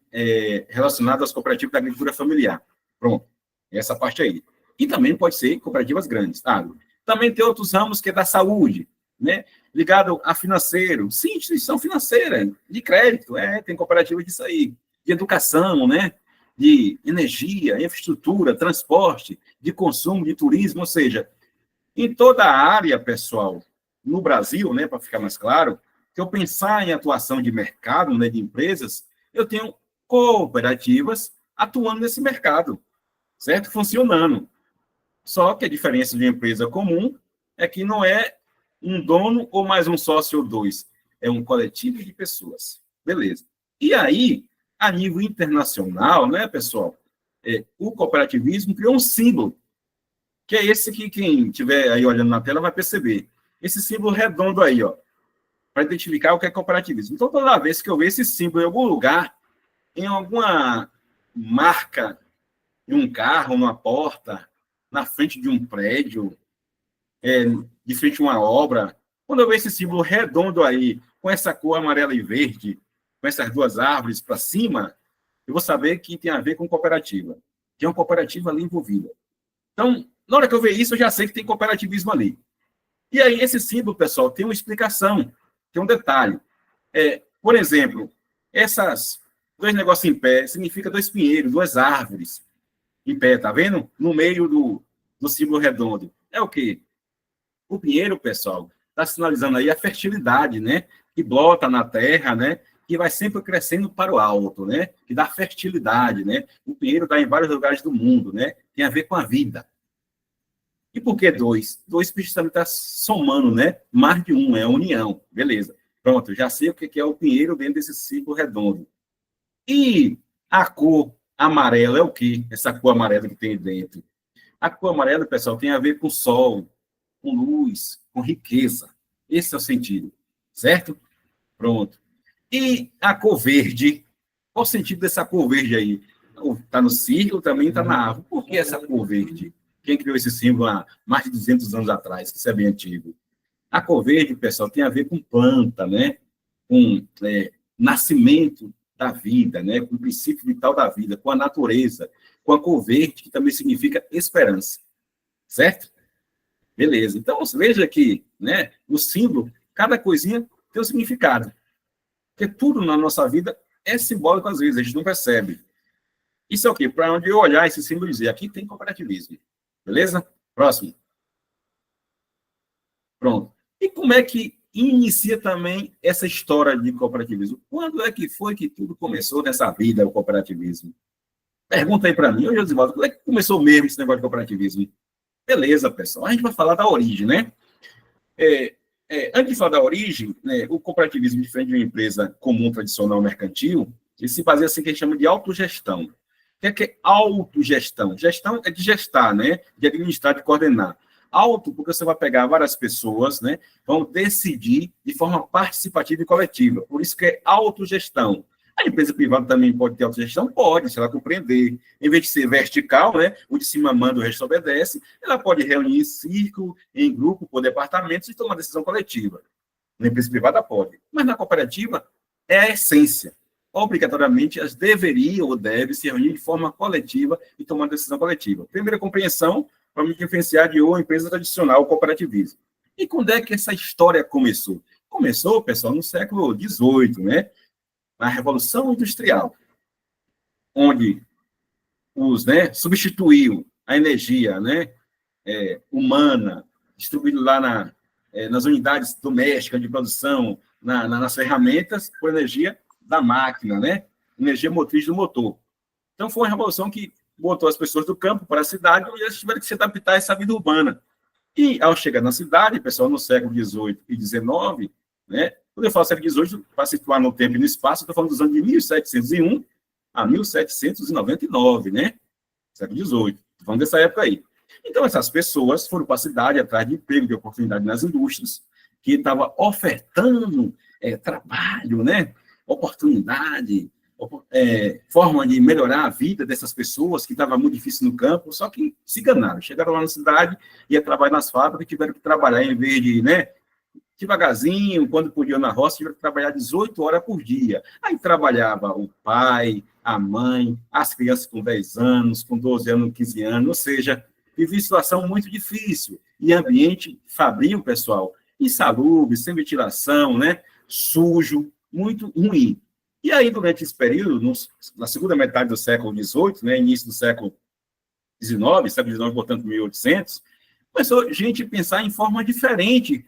relacionado às cooperativas da agricultura familiar. Pronto, essa parte aí. E também pode ser cooperativas grandes, tá? Também tem outros ramos que é da saúde, né? Ligado a financeiro. Sim, instituição financeira, de crédito, tem cooperativa disso aí. De educação, né? De energia, infraestrutura, transporte, de consumo, de turismo, ou seja, em toda a área, pessoal, no Brasil, né, para ficar mais claro, que eu pensar em atuação de mercado, né, de empresas, eu tenho cooperativas atuando nesse mercado, certo? Funcionando. Só que a diferença de uma empresa comum é que não é um dono ou mais um sócio ou dois, é um coletivo de pessoas. Beleza. E aí, a nível internacional, né, pessoal, o cooperativismo criou um símbolo, que é esse que quem estiver aí olhando na tela vai perceber. Esse símbolo redondo aí, ó, para identificar o que é cooperativismo. Então, toda vez que eu ver esse símbolo em algum lugar, em alguma marca, em um carro, numa porta, na frente de um prédio, de frente a uma obra, quando eu ver esse símbolo redondo aí, com essa cor amarela e verde, com essas duas árvores para cima, eu vou saber que tem a ver com cooperativa. Tem uma cooperativa ali envolvida. Então, na hora que eu ver isso, eu já sei que tem cooperativismo ali. E aí, esse símbolo, pessoal, tem uma explicação, tem um detalhe. Por exemplo, essas dois negócios em pé significa dois pinheiros, duas árvores em pé, tá vendo? No meio do símbolo redondo. É o quê? O pinheiro, pessoal, está sinalizando aí a fertilidade, né? Que brota na terra, né? Que vai sempre crescendo para o alto, né? Que dá fertilidade, né? O pinheiro dá em vários lugares do mundo, né? Tem a ver com a vida. E por que dois? Dois, porque também está somando, né? Mais de um, é a união. Beleza. Pronto, já sei o que é o pinheiro dentro desse círculo redondo. E a cor amarela é o quê? Essa cor amarela que tem dentro. A cor amarela, pessoal, tem a ver com sol, com luz, com riqueza. Esse é o sentido. Certo? Pronto. E a cor verde? Qual o sentido dessa cor verde aí? Está no círculo, também está na árvore. Por que essa cor verde? Quem criou esse símbolo há mais de 200 anos atrás, que isso é bem antigo. A cor verde, pessoal, tem a ver com planta, né? Com nascimento da vida, né? Com o princípio vital da vida, com a natureza, com a cor verde, que também significa esperança. Certo? Beleza. Então, veja que, né, o símbolo, cada coisinha tem um significado. Porque tudo na nossa vida é simbólico às vezes, a gente não percebe. Isso é o quê? Para onde eu olhar esse símbolo e dizer, aqui tem cooperativismo. Beleza? Próximo. Pronto. E como é que inicia também essa história de cooperativismo? Quando é que foi que tudo começou nessa vida, o cooperativismo? Pergunta aí para mim, Josivaldo, como é que começou mesmo esse negócio de cooperativismo? Beleza, pessoal. A gente vai falar da origem, né? Antes de falar da origem, né, o cooperativismo, diferente de uma empresa comum, tradicional, mercantil, ele se baseia assim que a gente chama de autogestão. O que é autogestão? Gestão é de gestar, né? De administrar, de coordenar. alto, porque você vai pegar várias pessoas, né, vão decidir de forma participativa e coletiva. Por isso que é autogestão. A empresa privada também pode ter autogestão? Pode, se ela compreender. Em vez de ser vertical, né, o de cima manda, o resto obedece, ela pode reunir em círculo, em grupo, por departamentos e tomar decisão coletiva. Na empresa privada pode. Mas na cooperativa é a essência. Obrigatoriamente, elas deveriam ou devem se reunir de forma coletiva e tomar decisão coletiva. Primeira compreensão, para me diferenciar de uma empresa tradicional, o cooperativismo. E quando é que essa história começou? Começou, pessoal, no século XVIII, né? Na Revolução Industrial, onde substituiu a energia, né, humana, distribuída lá nas unidades domésticas de produção, nas ferramentas, por energia da máquina, né? Energia motriz do motor. Então, foi uma revolução que botou as pessoas do campo para a cidade e eles tiveram que se adaptar a essa vida urbana. E, ao chegar na cidade, pessoal, no século XVIII e XIX, né? Quando eu falo século XVIII, para situar no tempo e no espaço, estou falando dos anos de 1701 a 1799, né? Século XVIII. Estou falando dessa época aí. Então, essas pessoas foram para a cidade atrás de emprego, de oportunidade nas indústrias, que estava ofertando trabalho, né? Oportunidade, forma de melhorar a vida dessas pessoas que estava muito difícil no campo, só que se enganaram. Chegaram lá na cidade, ia trabalhar nas fábricas e tiveram que trabalhar em vez de, né? Devagarzinho, quando podiam na roça, tiveram que trabalhar 18 horas por dia. Aí trabalhava o pai, a mãe, as crianças com 10 anos, com 12 anos, 15 anos, ou seja, vivia situação muito difícil. E ambiente fabril, pessoal, insalubre, sem ventilação, né? Sujo, muito ruim. E aí, durante esse período, na segunda metade do século XVIII, né, início do século XIX, portanto, 1800, começou a gente pensar em forma diferente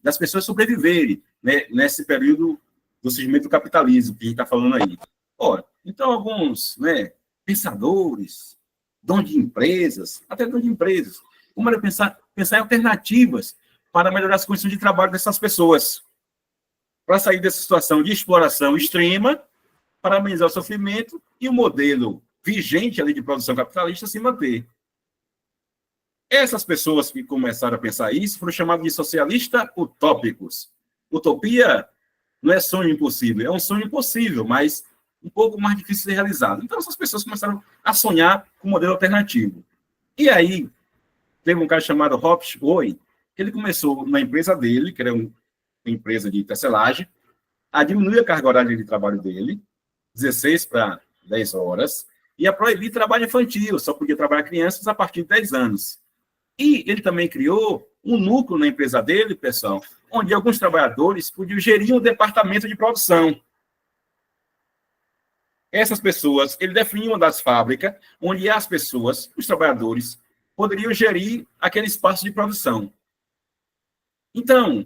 das pessoas sobreviverem, né, nesse período do surgimento do capitalismo, que a gente está falando aí. Ora, então, alguns, né, pensadores, donos de empresas, até donos de empresas, começaram a pensar em alternativas para melhorar as condições de trabalho dessas pessoas, para sair dessa situação de exploração extrema, para amenizar o sofrimento e o modelo vigente ali de produção capitalista se manter. Essas pessoas que começaram a pensar isso foram chamadas de socialistas utópicos. Utopia não é sonho impossível, é um sonho impossível, mas um pouco mais difícil de ser realizado. Então, essas pessoas começaram a sonhar com um modelo alternativo. E aí, teve um cara chamado Robert Owen, que ele começou na empresa dele, que era uma empresa de tecelagem, a diminuir a carga horária de trabalho dele, 16 para 10 horas, e a proibir trabalho infantil, só podia trabalhar crianças a partir de 10 anos. E ele também criou um núcleo na empresa dele, pessoal, onde alguns trabalhadores podiam gerir um departamento de produção. Essas pessoas, ele definiu uma das fábricas, onde as pessoas, os trabalhadores, poderiam gerir aquele espaço de produção. Então,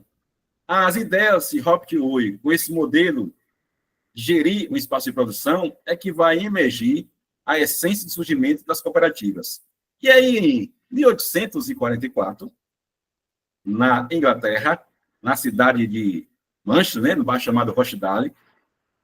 as ideias de Robert Owen, com esse modelo de gerir um espaço de produção, é que vai emergir a essência do surgimento das cooperativas. E aí, em 1844, na Inglaterra, na cidade de Manchester, né, no bairro chamado Rochdale,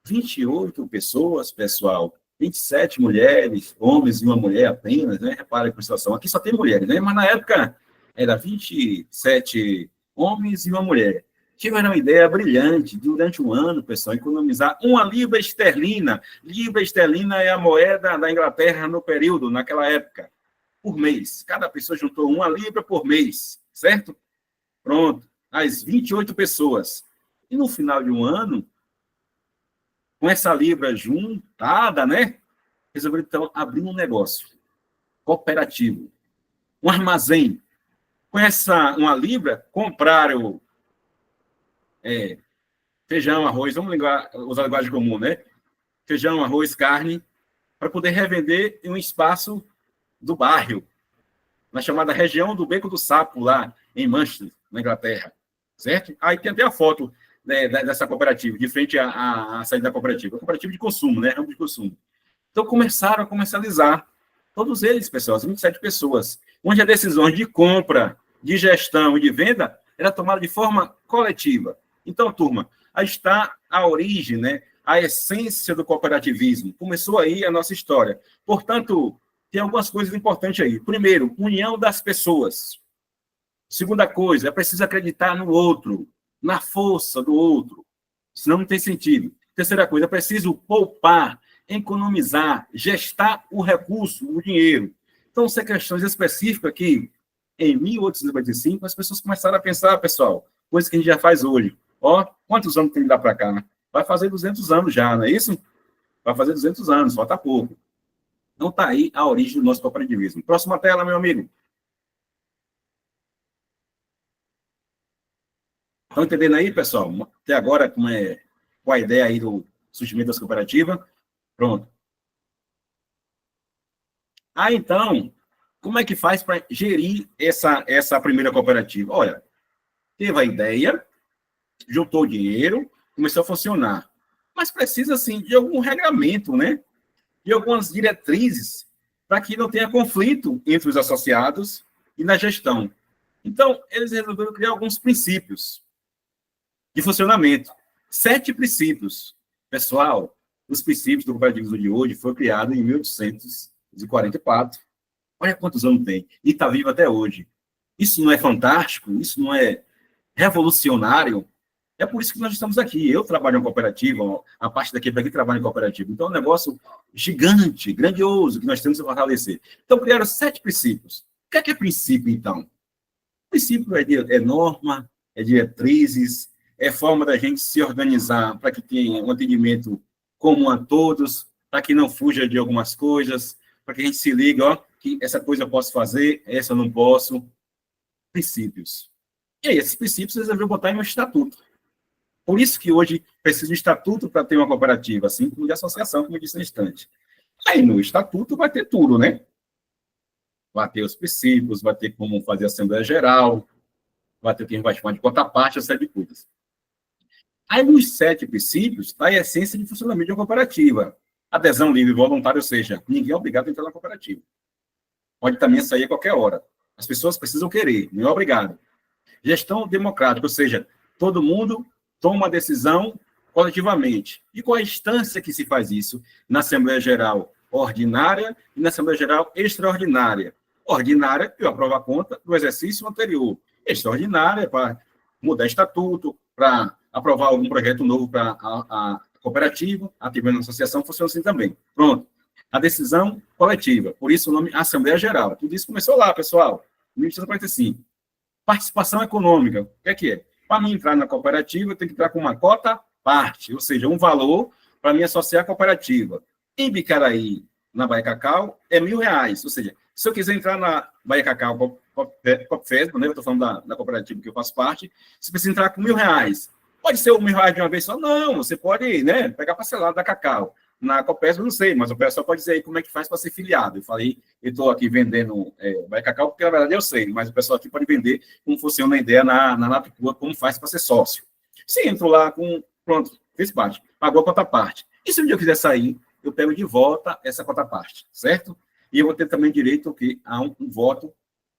28 pessoas, pessoal, 27 mulheres, homens e uma mulher apenas, né? Repara com a situação. Aqui só tem mulheres, né? Mas na época era 27 homens e uma mulher. Tiveram uma ideia brilhante, durante um ano, pessoal, economizar 1 libra esterlina. Libra esterlina é a moeda da Inglaterra no período, naquela época, por mês. Cada pessoa juntou 1 libra por mês, certo? Pronto, as 28 pessoas. E no final de um ano, com essa libra juntada, né? Resolveram, então, abrir um negócio cooperativo, um armazém. Com essa 1 libra, compraram feijão, arroz, vamos usar a linguagem comum, né? Feijão, arroz, carne, para poder revender em um espaço do bairro, na chamada região do Beco do Sapo, lá em Manchester, na Inglaterra, certo? Aí tem até a foto, né, dessa cooperativa, de frente à saída da cooperativa. Cooperativa de consumo, né? Ramo de consumo. Então, começaram a comercializar, todos eles, pessoal, as 27 pessoas, onde as decisões de compra, de gestão e de venda era tomada de forma coletiva. Então, turma, aí está a origem, né? A essência do cooperativismo. Começou aí a nossa história. Portanto, tem algumas coisas importantes aí. Primeiro, união das pessoas. Segunda coisa, é preciso acreditar no outro, na força do outro, senão não tem sentido. Terceira coisa, é preciso poupar, economizar, gestar o recurso, o dinheiro. Então, são questões específicas que, em 1895, as pessoas começaram a pensar, pessoal, coisa que a gente já faz hoje. Ó, quantos anos tem que dar para cá, né? Vai fazer 200 anos já, não é isso? Vai fazer 200 anos, falta pouco. Então, está aí a origem do nosso cooperativismo. Próxima tela, meu amigo. Estão entendendo aí, pessoal? Até agora, qual a ideia aí do surgimento das cooperativas? Pronto. Então, como é que faz para gerir essa primeira cooperativa? Olha, teve a ideia, juntou dinheiro, começou a funcionar. Mas precisa, assim, de algum regramento, né? De algumas diretrizes para que não tenha conflito entre os associados e na gestão. Então, eles resolveram criar alguns princípios de funcionamento. 7 princípios. Pessoal, os princípios do cooperativismo de hoje foram criados em 1844. Olha quantos anos tem. E está vivo até hoje. Isso não é fantástico? Isso não é revolucionário? É por isso que nós estamos aqui. Eu trabalho em cooperativa, a parte daqui para aqui trabalha em cooperativa. Então, é um negócio gigante, grandioso, que nós temos que fortalecer. Então, criaram 7 princípios. O que é princípio, então? O princípio é norma, é diretrizes, é forma da gente se organizar para que tenha um atendimento comum a todos, para que não fuja de algumas coisas, para que a gente se ligue, ó, que essa coisa eu posso fazer, essa eu não posso. Princípios. E aí, esses princípios eles devem botar em um estatuto. Por isso que hoje precisa de estatuto para ter uma cooperativa, assim como de associação, como eu disse no instante. Aí no estatuto vai ter tudo, né? Vai ter os princípios, vai ter como fazer a Assembleia Geral, vai ter o que a gente vai chamar de contraparte, uma série de coisas. Aí, nos 7 princípios, está a essência de funcionamento de uma cooperativa. Adesão livre e voluntária, ou seja, ninguém é obrigado a entrar na cooperativa. Pode também sair a qualquer hora. As pessoas precisam querer, não é obrigado. Gestão democrática, ou seja, todo mundo toma uma decisão coletivamente. E qual a instância que se faz isso? Na Assembleia Geral ordinária e na Assembleia Geral extraordinária. Ordinária, eu aprovo a conta do exercício anterior. Extraordinária, para mudar estatuto, para aprovar algum projeto novo para a cooperativa, ativar na associação, funciona assim também. Pronto. A decisão coletiva. Por isso o nome Assembleia Geral. Tudo isso começou lá, pessoal, em 1945. Participação econômica. O que é que é? Para mim entrar na cooperativa, eu tenho que entrar com uma cota parte, ou seja, um valor para me associar à cooperativa. Em Bicaraí, na Bahia Cacau, é R$1.000. Ou seja, se eu quiser entrar na Bahia Cacau, Copfesp, né, eu estou falando da cooperativa que eu faço parte, você precisa entrar com R$1.000. Pode ser R$1.000 de uma vez só? Não, você pode, né, pegar parcelado da Cacau. Na Copesp eu não sei, mas o pessoal pode dizer aí como é que faz para ser filiado. Eu falei, eu estou aqui vendendo Bahia Cacau, porque na verdade eu sei, mas o pessoal aqui pode vender como funciona a ideia na Napicua, como faz para ser sócio. Se entro lá com, pronto, fez parte, pagou a cota parte. E se um dia eu quiser sair, eu pego de volta essa cota parte, certo? E eu vou ter também direito a um voto,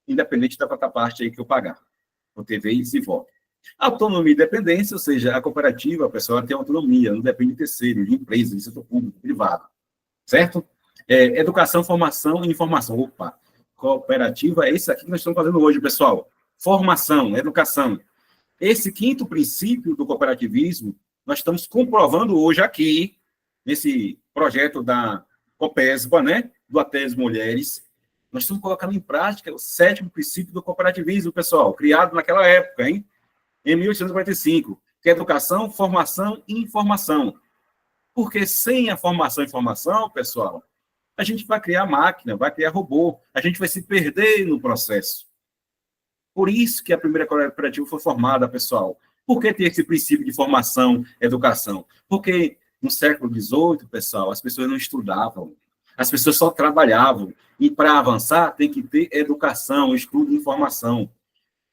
independente da cota parte aí que eu pagar. Vou ter vez e voto. Autonomia e independência, ou seja, a cooperativa, a pessoa tem autonomia, não depende de terceiro, de empresa, de setor público, privado, certo? Educação, formação e informação. Opa, cooperativa é isso aqui que nós estamos fazendo hoje, pessoal. Formação, educação. Esse 5º princípio do cooperativismo, nós estamos comprovando hoje aqui, nesse projeto da Copesba, né, do ATES Mulheres, nós estamos colocando em prática o 7º princípio do cooperativismo, pessoal, criado naquela época, hein? Em 1845, que é educação, formação e informação. Porque sem a formação e informação, pessoal, a gente vai criar máquina, vai criar robô, a gente vai se perder no processo. Por isso que a primeira cooperativa foi formada, pessoal. Por que ter esse princípio de formação, educação? Porque no século XVIII, pessoal, as pessoas não estudavam, as pessoas só trabalhavam. E para avançar, tem que ter educação, estudo e informação.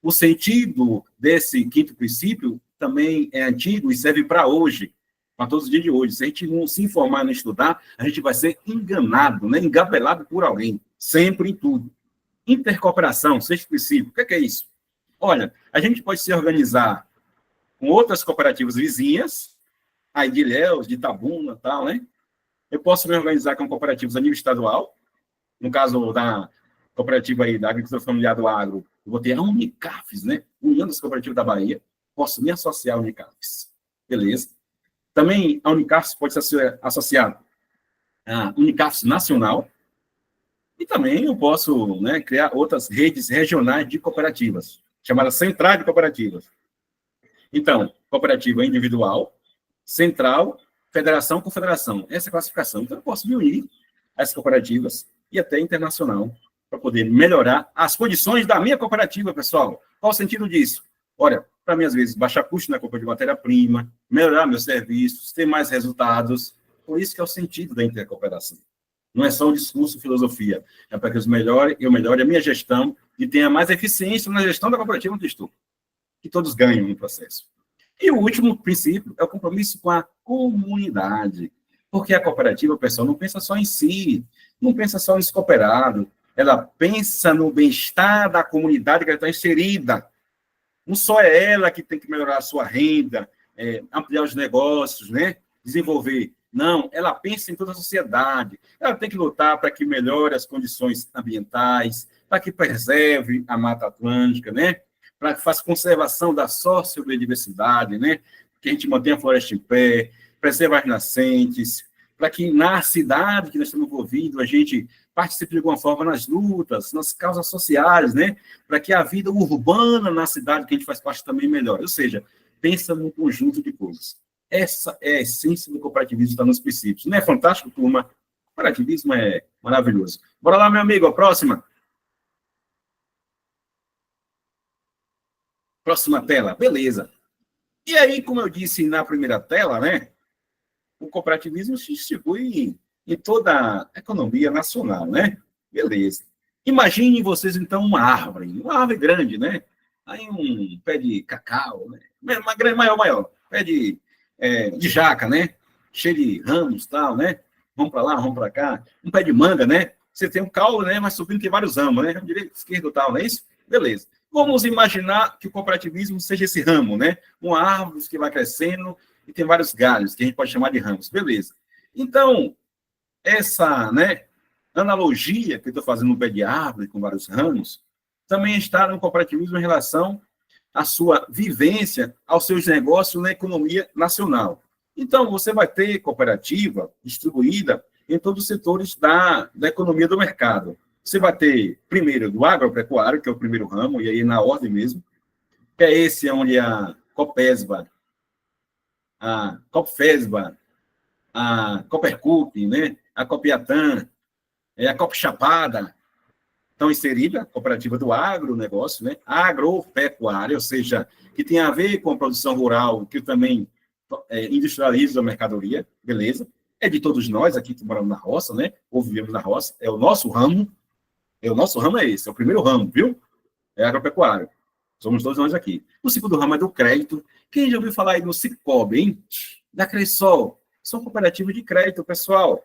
O sentido desse 5º princípio também é antigo e serve para hoje, para todos os dias de hoje. Se a gente não se informar e não estudar, a gente vai ser enganado, né? Engabelado por alguém, sempre em tudo. Intercooperação, 6º princípio, o que é isso? Olha, a gente pode se organizar com outras cooperativas vizinhas, aí de Ilhéus, de Itabuna e tal, né? Eu posso me organizar com cooperativas a nível estadual, no caso da cooperativa aí da agricultura familiar do agro, Eu vou ter a Unicafes, né? União das Cooperativas da Bahia. Posso me associar a Unicafes. Beleza? Também a Unicafes pode se associar à Unicafes Nacional. E também eu posso, né, criar outras redes regionais de cooperativas, chamadas Centrais de Cooperativas. Então, cooperativa individual, central, federação, confederação. Essa é a classificação. Então, eu posso me unir a essas cooperativas e até internacional para poder melhorar as condições da minha cooperativa, pessoal. Qual o sentido disso? Olha, para mim, às vezes, baixar custo na compra de matéria-prima, melhorar meus serviços, ter mais resultados. Por isso que é o sentido da intercooperação. Não é só um discurso, filosofia. É para que eu melhore a minha gestão e tenha mais eficiência na gestão da cooperativa onde estou. Que todos ganhem no processo. E o último princípio é o compromisso com a comunidade. Porque a cooperativa, pessoal, não pensa só em si, não pensa só nesse cooperado, ela pensa no bem-estar da comunidade que ela está inserida. Não só é ela que tem que melhorar a sua renda, ampliar os negócios, né? Desenvolver. Não, ela pensa em toda a sociedade. Ela tem que lutar para que melhore as condições ambientais, para que preserve a Mata Atlântica, né? Para que faça conservação da sociobiodiversidade, né? Que a gente mantenha a floresta em pé, preserve as nascentes, para que na cidade que nós estamos envolvidos, a gente participe de alguma forma nas lutas, nas causas sociais, né? Para que a vida urbana na cidade que a gente faz parte também melhore. Ou seja, pensa num conjunto de coisas. Essa é a essência do cooperativismo, está nos princípios. Não é fantástico, turma? O cooperativismo é maravilhoso. Bora lá, meu amigo, a próxima. Próxima tela, beleza. E aí, como eu disse na primeira tela, né? O cooperativismo se distribui em toda a economia nacional, né? Beleza. Imaginem vocês, então, uma árvore grande, né? Aí um pé de cacau, né? Uma grande, maior, pé de jaca, né? Cheio de ramos, tal, né? Vamos para lá, vamos para cá. Um pé de manga, né? Você tem um caule, né? Mas subindo tem vários ramos, né? Direito, esquerdo, tal, não é isso? Beleza. Vamos imaginar que o cooperativismo seja esse ramo, né? Uma árvore que vai crescendo e tem vários galhos, que a gente pode chamar de ramos. Beleza. Então, essa, né, analogia que eu estou fazendo no pé de árvore com vários ramos, também está no cooperativismo em relação à sua vivência, aos seus negócios na economia nacional. Então, você vai ter cooperativa distribuída em todos os setores da economia do mercado. Você vai ter, primeiro, do agropecuário, que é o primeiro ramo, e aí na ordem mesmo, que é esse onde a Copesba, a Copfesba, a Copercup, né, a Copiatã, a Copchapada, estão inseridas, a cooperativa do agronegócio, né, agropecuária, ou seja, que tem a ver com a produção rural, que também industrializa a mercadoria, beleza? É de todos nós aqui que moramos na roça, né, ou vivemos na roça, é o nosso ramo é esse, é o primeiro ramo, viu? É agropecuário. Somos todos nós aqui. O segundo ramo é do crédito. Quem já ouviu falar aí no Sicoob, hein? Da Cressol. São cooperativas de crédito, pessoal,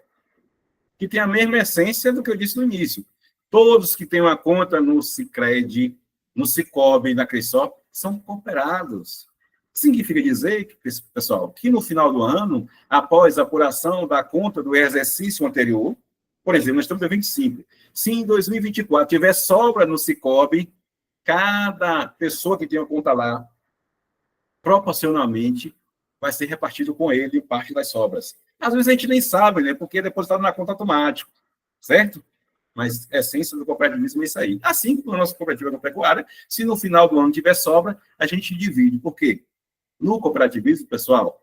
que tem a mesma essência do que eu disse no início. Todos que têm uma conta no Sicredi, no Sicoob, na Cressol, são cooperados. Significa dizer, pessoal, que no final do ano, após a apuração da conta do exercício anterior, por exemplo, nós estamos em 25. Se em 2024 tiver sobra no Sicoob, cada pessoa que tem uma conta lá, proporcionalmente, vai ser repartido com ele parte das sobras. Às vezes a gente nem sabe, né? Porque é depositado na conta automático, certo? Mas a essência do cooperativismo é isso aí. Assim como a nossa cooperativa agropecuária, se no final do ano tiver sobra, a gente divide. Por quê? No cooperativismo, pessoal,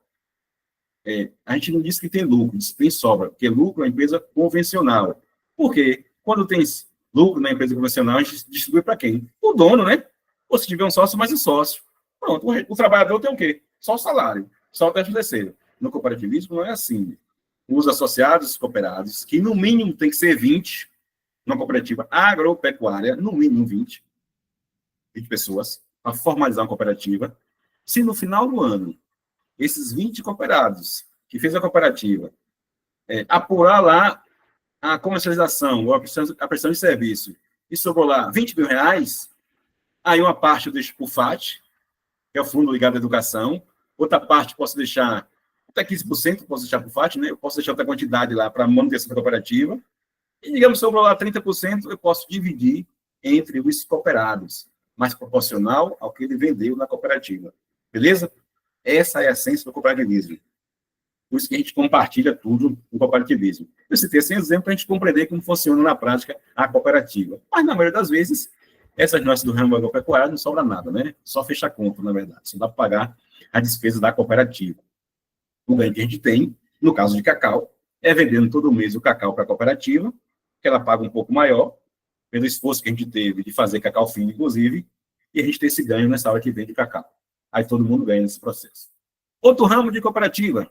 a gente não diz que tem lucro, diz que tem sobra, porque lucro é uma empresa convencional. Por quê? Quando tem lucro na empresa convencional, a gente distribui para quem? O dono, né? Ou se tiver um sócio, mais um sócio. Pronto, o trabalhador tem o quê? Só o salário, só o 13º. No cooperativismo não é assim. Os associados cooperados, que no mínimo tem que ser 20, numa cooperativa agropecuária, no mínimo 20 pessoas, para formalizar uma cooperativa. Se no final do ano, esses 20 cooperados que fez a cooperativa apurar lá a comercialização ou a prestação de serviço e sobrou lá R$20 mil, aí uma parte eu deixo para o FAT, que é o Fundo Ligado à Educação, outra parte posso deixar, até 15% posso deixar para o FAT, né? Eu posso deixar outra quantidade lá para a manutenção da cooperativa, e digamos, sobrou lá 30%, eu posso dividir entre os cooperados. mas proporcional ao que ele vendeu na cooperativa. Beleza? Essa é a essência do cooperativismo. Por isso que a gente compartilha tudo no cooperativismo. Eu citei esse exemplo para a gente compreender como funciona na prática a cooperativa. Mas, na maioria das vezes, essas nossas do ramo agropecuário não sobra nada, né? Só fecha a conta, na verdade. Só dá para pagar a despesa da cooperativa. O ganho que a gente tem, no caso de cacau, é vendendo todo mês o cacau para a cooperativa, que ela paga um pouco maior, pelo esforço que a gente teve de fazer cacau fino, inclusive, e a gente tem esse ganho nessa hora que vende cacau. Aí todo mundo ganha nesse processo. Outro ramo de cooperativa,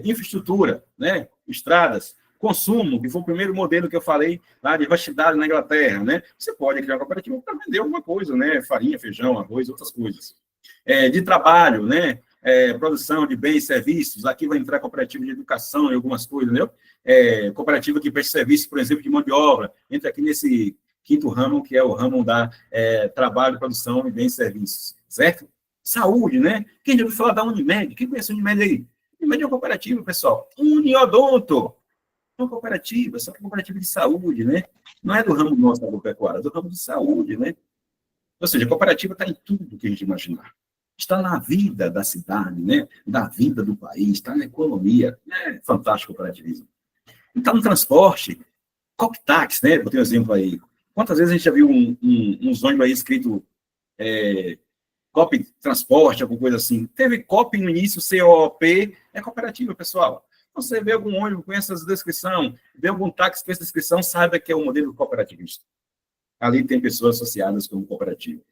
infraestrutura, né? Estradas, consumo, que foi o primeiro modelo que eu falei lá de vastidade na Inglaterra, né? Você pode criar uma cooperativa para vender alguma coisa, né? Farinha, feijão, arroz, outras coisas. De trabalho, né? Produção de bens e serviços, aqui vai entrar cooperativa de educação e algumas coisas, entendeu? Cooperativa que presta serviço, por exemplo, de mão de obra, entra aqui nesse quinto ramo, que é o ramo da trabalho, produção e bens e serviços, certo? Saúde, né? Quem já ouviu falar da Unimed? Quem conhece a Unimed aí? Unimed é uma cooperativa, pessoal. Uniodonto. É uma cooperativa, só que é uma cooperativa de saúde, né? Não é do ramo nosso da agropecuária, é do ramo de saúde, né? Ou seja, a cooperativa está em tudo que a gente imaginar. Está na vida da cidade, né? Da vida do país, está na economia. É fantástico o cooperativismo. Está no transporte, Coptax, né? Botei um exemplo aí. Quantas vezes a gente já viu uns ônibus aí escrito COP Transporte, alguma coisa assim. Teve COP no início, COP, é cooperativa, pessoal. Você vê algum ônibus com essa descrição, vê algum táxi com essa descrição, saiba que é o modelo cooperativista. Ali tem pessoas associadas como cooperativa.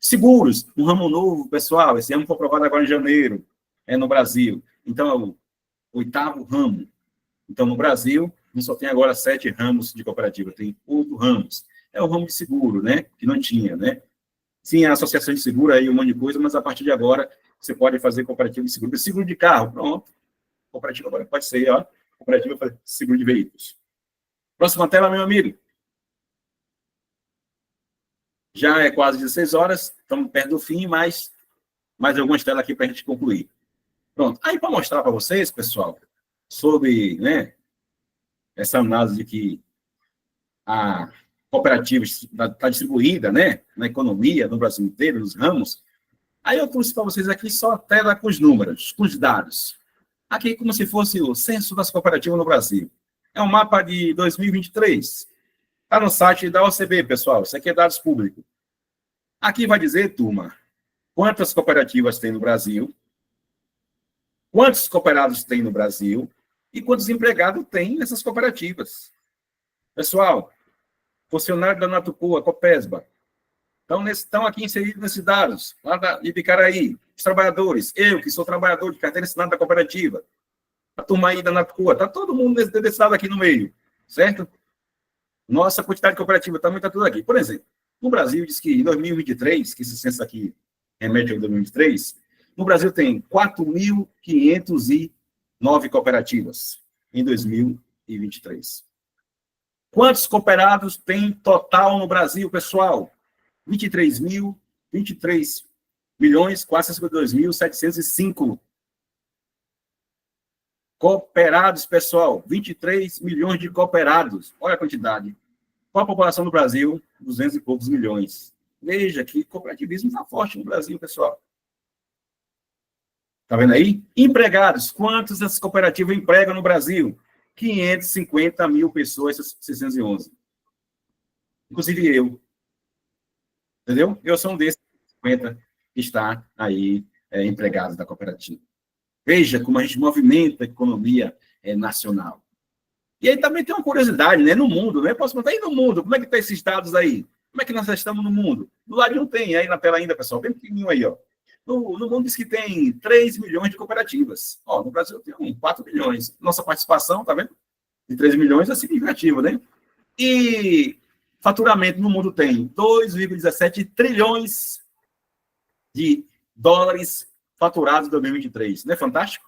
Seguros, um ramo novo, pessoal. Esse ramo foi aprovado agora em janeiro, no Brasil. Então, é o 8º ramo. Então, no Brasil, não só tem agora 7 ramos de cooperativa, tem 8 ramos. É o ramo de seguro, né? Que não tinha, né? Sim, a associação de seguro aí, um monte de coisa, mas a partir de agora, você pode fazer cooperativa de seguro. Seguro de carro, pronto. Cooperativa agora pode ser, ó. Cooperativa para seguro de veículos. Próxima tela, meu amigo. Já é quase 16 horas, estamos perto do fim, mas mais algumas telas aqui para a gente concluir. Pronto. Aí, para mostrar para vocês, pessoal, sobre, né, essa análise de que a cooperativa está distribuída, né, na economia, no Brasil inteiro, nos ramos, aí eu trouxe para vocês aqui só a tela com os números, com os dados. Aqui como se fosse o censo das cooperativas no Brasil. É um mapa de 2023. Está no site da OCB, pessoal. Isso aqui é dados públicos. Aqui vai dizer, turma, quantas cooperativas tem no Brasil, quantos cooperados tem no Brasil e quantos empregados tem nessas cooperativas. Pessoal, funcionário da Natucoa, Copesba, estão aqui inseridos nesses dados, lá de Ipicaraí, os trabalhadores, eu que sou trabalhador de carteira assinada da cooperativa, a turma aí da Natucoa, está todo mundo desse lado aqui no meio, certo? Nossa quantidade de cooperativa também está tudo aqui. Por exemplo, no Brasil diz que em 2023, que esse censo aqui remete ao 2023, no Brasil tem 4.509 cooperativas em 2023. Quantos cooperados tem total no Brasil, pessoal? 23 milhões, quase 52.705 cooperados, pessoal. 23 milhões de cooperados. Olha a quantidade. Qual a população do Brasil? 200 e poucos milhões. Veja que cooperativismo está forte no Brasil, pessoal. Está vendo aí? Empregados. Quantos essas cooperativas empregam no Brasil? 550 mil pessoas, 611. Inclusive eu. Entendeu? Eu sou um desses 50 que está aí empregados da cooperativa. Veja como a gente movimenta a economia nacional. E aí também tem uma curiosidade, né? No mundo, né? Posso contar aí no mundo, como é que estão esses dados aí? Como é que nós estamos no mundo? Do lado não tem, aí na tela ainda, pessoal, bem pequenininho aí, ó. No mundo diz que tem 3 milhões de cooperativas. Ó, no Brasil tem 4 milhões. Nossa participação, tá vendo? De 3 milhões é significativa, né? E faturamento no mundo tem 2,17 trilhões de dólares faturados em 2023. Não é fantástico?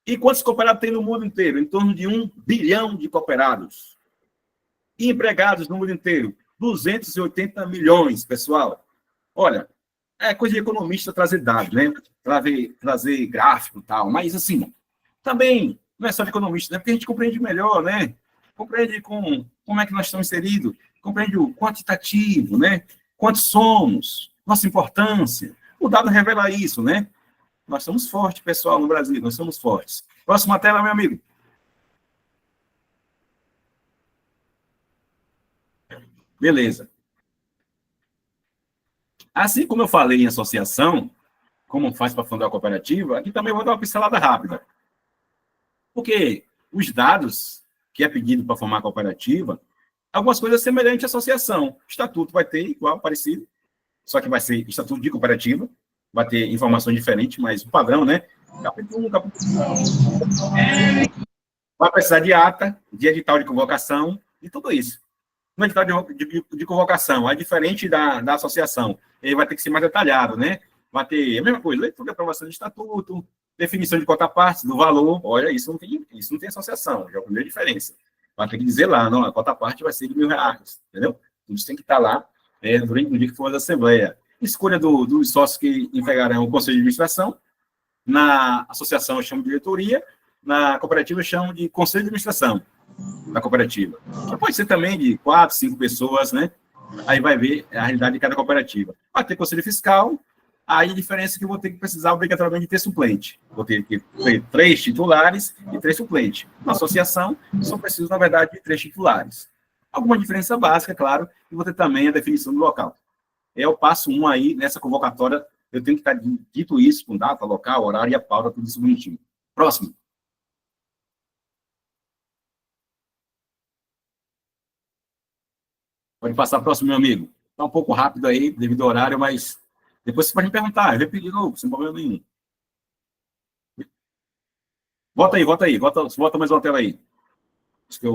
E quantos cooperados tem no mundo inteiro? Em torno de 1 bilhão de cooperados. E empregados no mundo inteiro? 280 milhões, pessoal. Olha, é coisa de economista trazer dados, né? Trazer gráfico e tal. Mas, assim, também não é só de economista, né? Porque a gente compreende melhor, né? Compreende como é que nós estamos inseridos. compreende o quantitativo, né? Quantos somos, nossa importância. O dado revela isso, né? Nós somos fortes, pessoal, no Brasil, nós somos fortes. Próxima tela, meu amigo. Beleza. Assim como eu falei em associação, como faz para fundar a cooperativa, aqui também vou dar uma pincelada rápida. Porque os dados que é pedido para formar a cooperativa, algumas coisas semelhantes à associação. O estatuto vai ter igual, parecido, só que vai ser estatuto de cooperativa, vai ter informações diferentes, mas o padrão, né? Capítulo 1, capítulo 2. Vai precisar de ata, de edital de convocação, e tudo isso. No edital de convocação, é diferente da associação. Ele vai ter que ser mais detalhado, né? Vai ter a mesma coisa, leitura de aprovação de estatuto, definição de cota-partes, do valor. Olha, isso não tem associação, já é a primeira diferença. Vai ter que dizer lá, não, a cota-parte vai ser de R$1.000, entendeu? Isso tem que estar lá durante o dia que for da Assembleia. Escolha dos sócios que integrarão o Conselho de Administração. Na associação eu chamo de diretoria, na cooperativa eu chamo de Conselho de Administração da cooperativa. Que pode ser também de 4, 5 pessoas, né? Aí vai ver a realidade de cada cooperativa. Vai ter conselho fiscal, aí a diferença é que eu vou ter que precisar obrigatoriamente de ter suplente. Vou ter que ter 3 titulares e 3 suplentes. Na associação, só preciso, na verdade, de 3 titulares. Alguma diferença básica, claro, e vou ter também a definição do local. É o passo 1 aí, nessa convocatória, eu tenho que estar dito isso, com data, local, horário e a pauta, tudo isso bonitinho. Próximo. Pode passar próximo, meu amigo. Está um pouco rápido aí, devido ao horário, mas depois você pode me perguntar. Eu repito de novo, sem problema nenhum. Volta aí. Volta mais uma tela aí. Isso que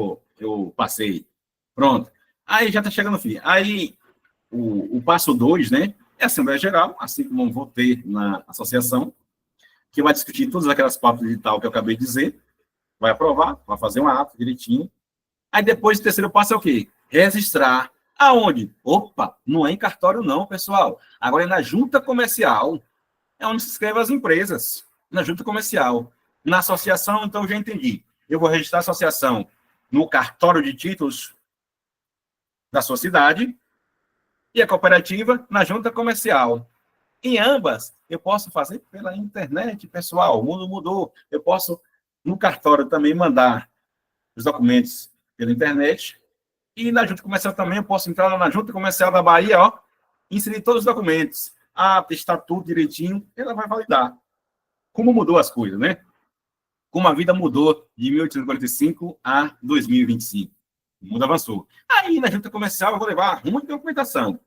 eu passei. Pronto. Aí já está chegando no fim. Aí, o passo 2, né? É a Assembleia Geral, assim como vou ter na associação, que vai discutir todas aquelas pautas de tal que eu acabei de dizer, vai aprovar, vai fazer um ato direitinho. Aí depois o terceiro passo é o quê? Registrar. Aonde? Opa, não é em cartório não, pessoal. Agora é na junta comercial. É onde se inscrevem as empresas. Na junta comercial. Na associação, então, já entendi. Eu vou registrar a associação no cartório de títulos da sua cidade e a cooperativa na junta comercial. Em ambas, eu posso fazer pela internet, pessoal. O mundo mudou. Eu posso, no cartório, também mandar os documentos pela internet. E na junta comercial também, eu posso entrar na junta comercial da Bahia, ó, inserir todos os documentos. Está tudo direitinho, ela vai validar. Como mudou as coisas, né? Como a vida mudou de 1845 a 2025. O mundo avançou. Aí, na junta comercial, eu vou levar muita documentação.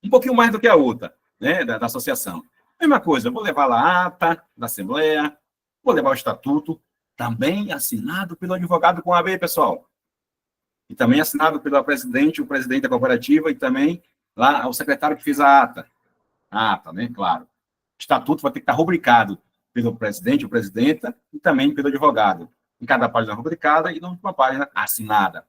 Um pouquinho mais do que a outra, né, da associação. Mesma coisa, eu vou levar lá a ata da Assembleia, vou levar o estatuto, também assinado pelo advogado com a AB, pessoal. E também assinado pelo presidente, o presidente da cooperativa, e também lá o secretário que fez a ata. A ata, né? Claro. O estatuto vai ter que estar rubricado pelo presidente ou presidenta e também pelo advogado. Em cada página rubricada e numa página assinada.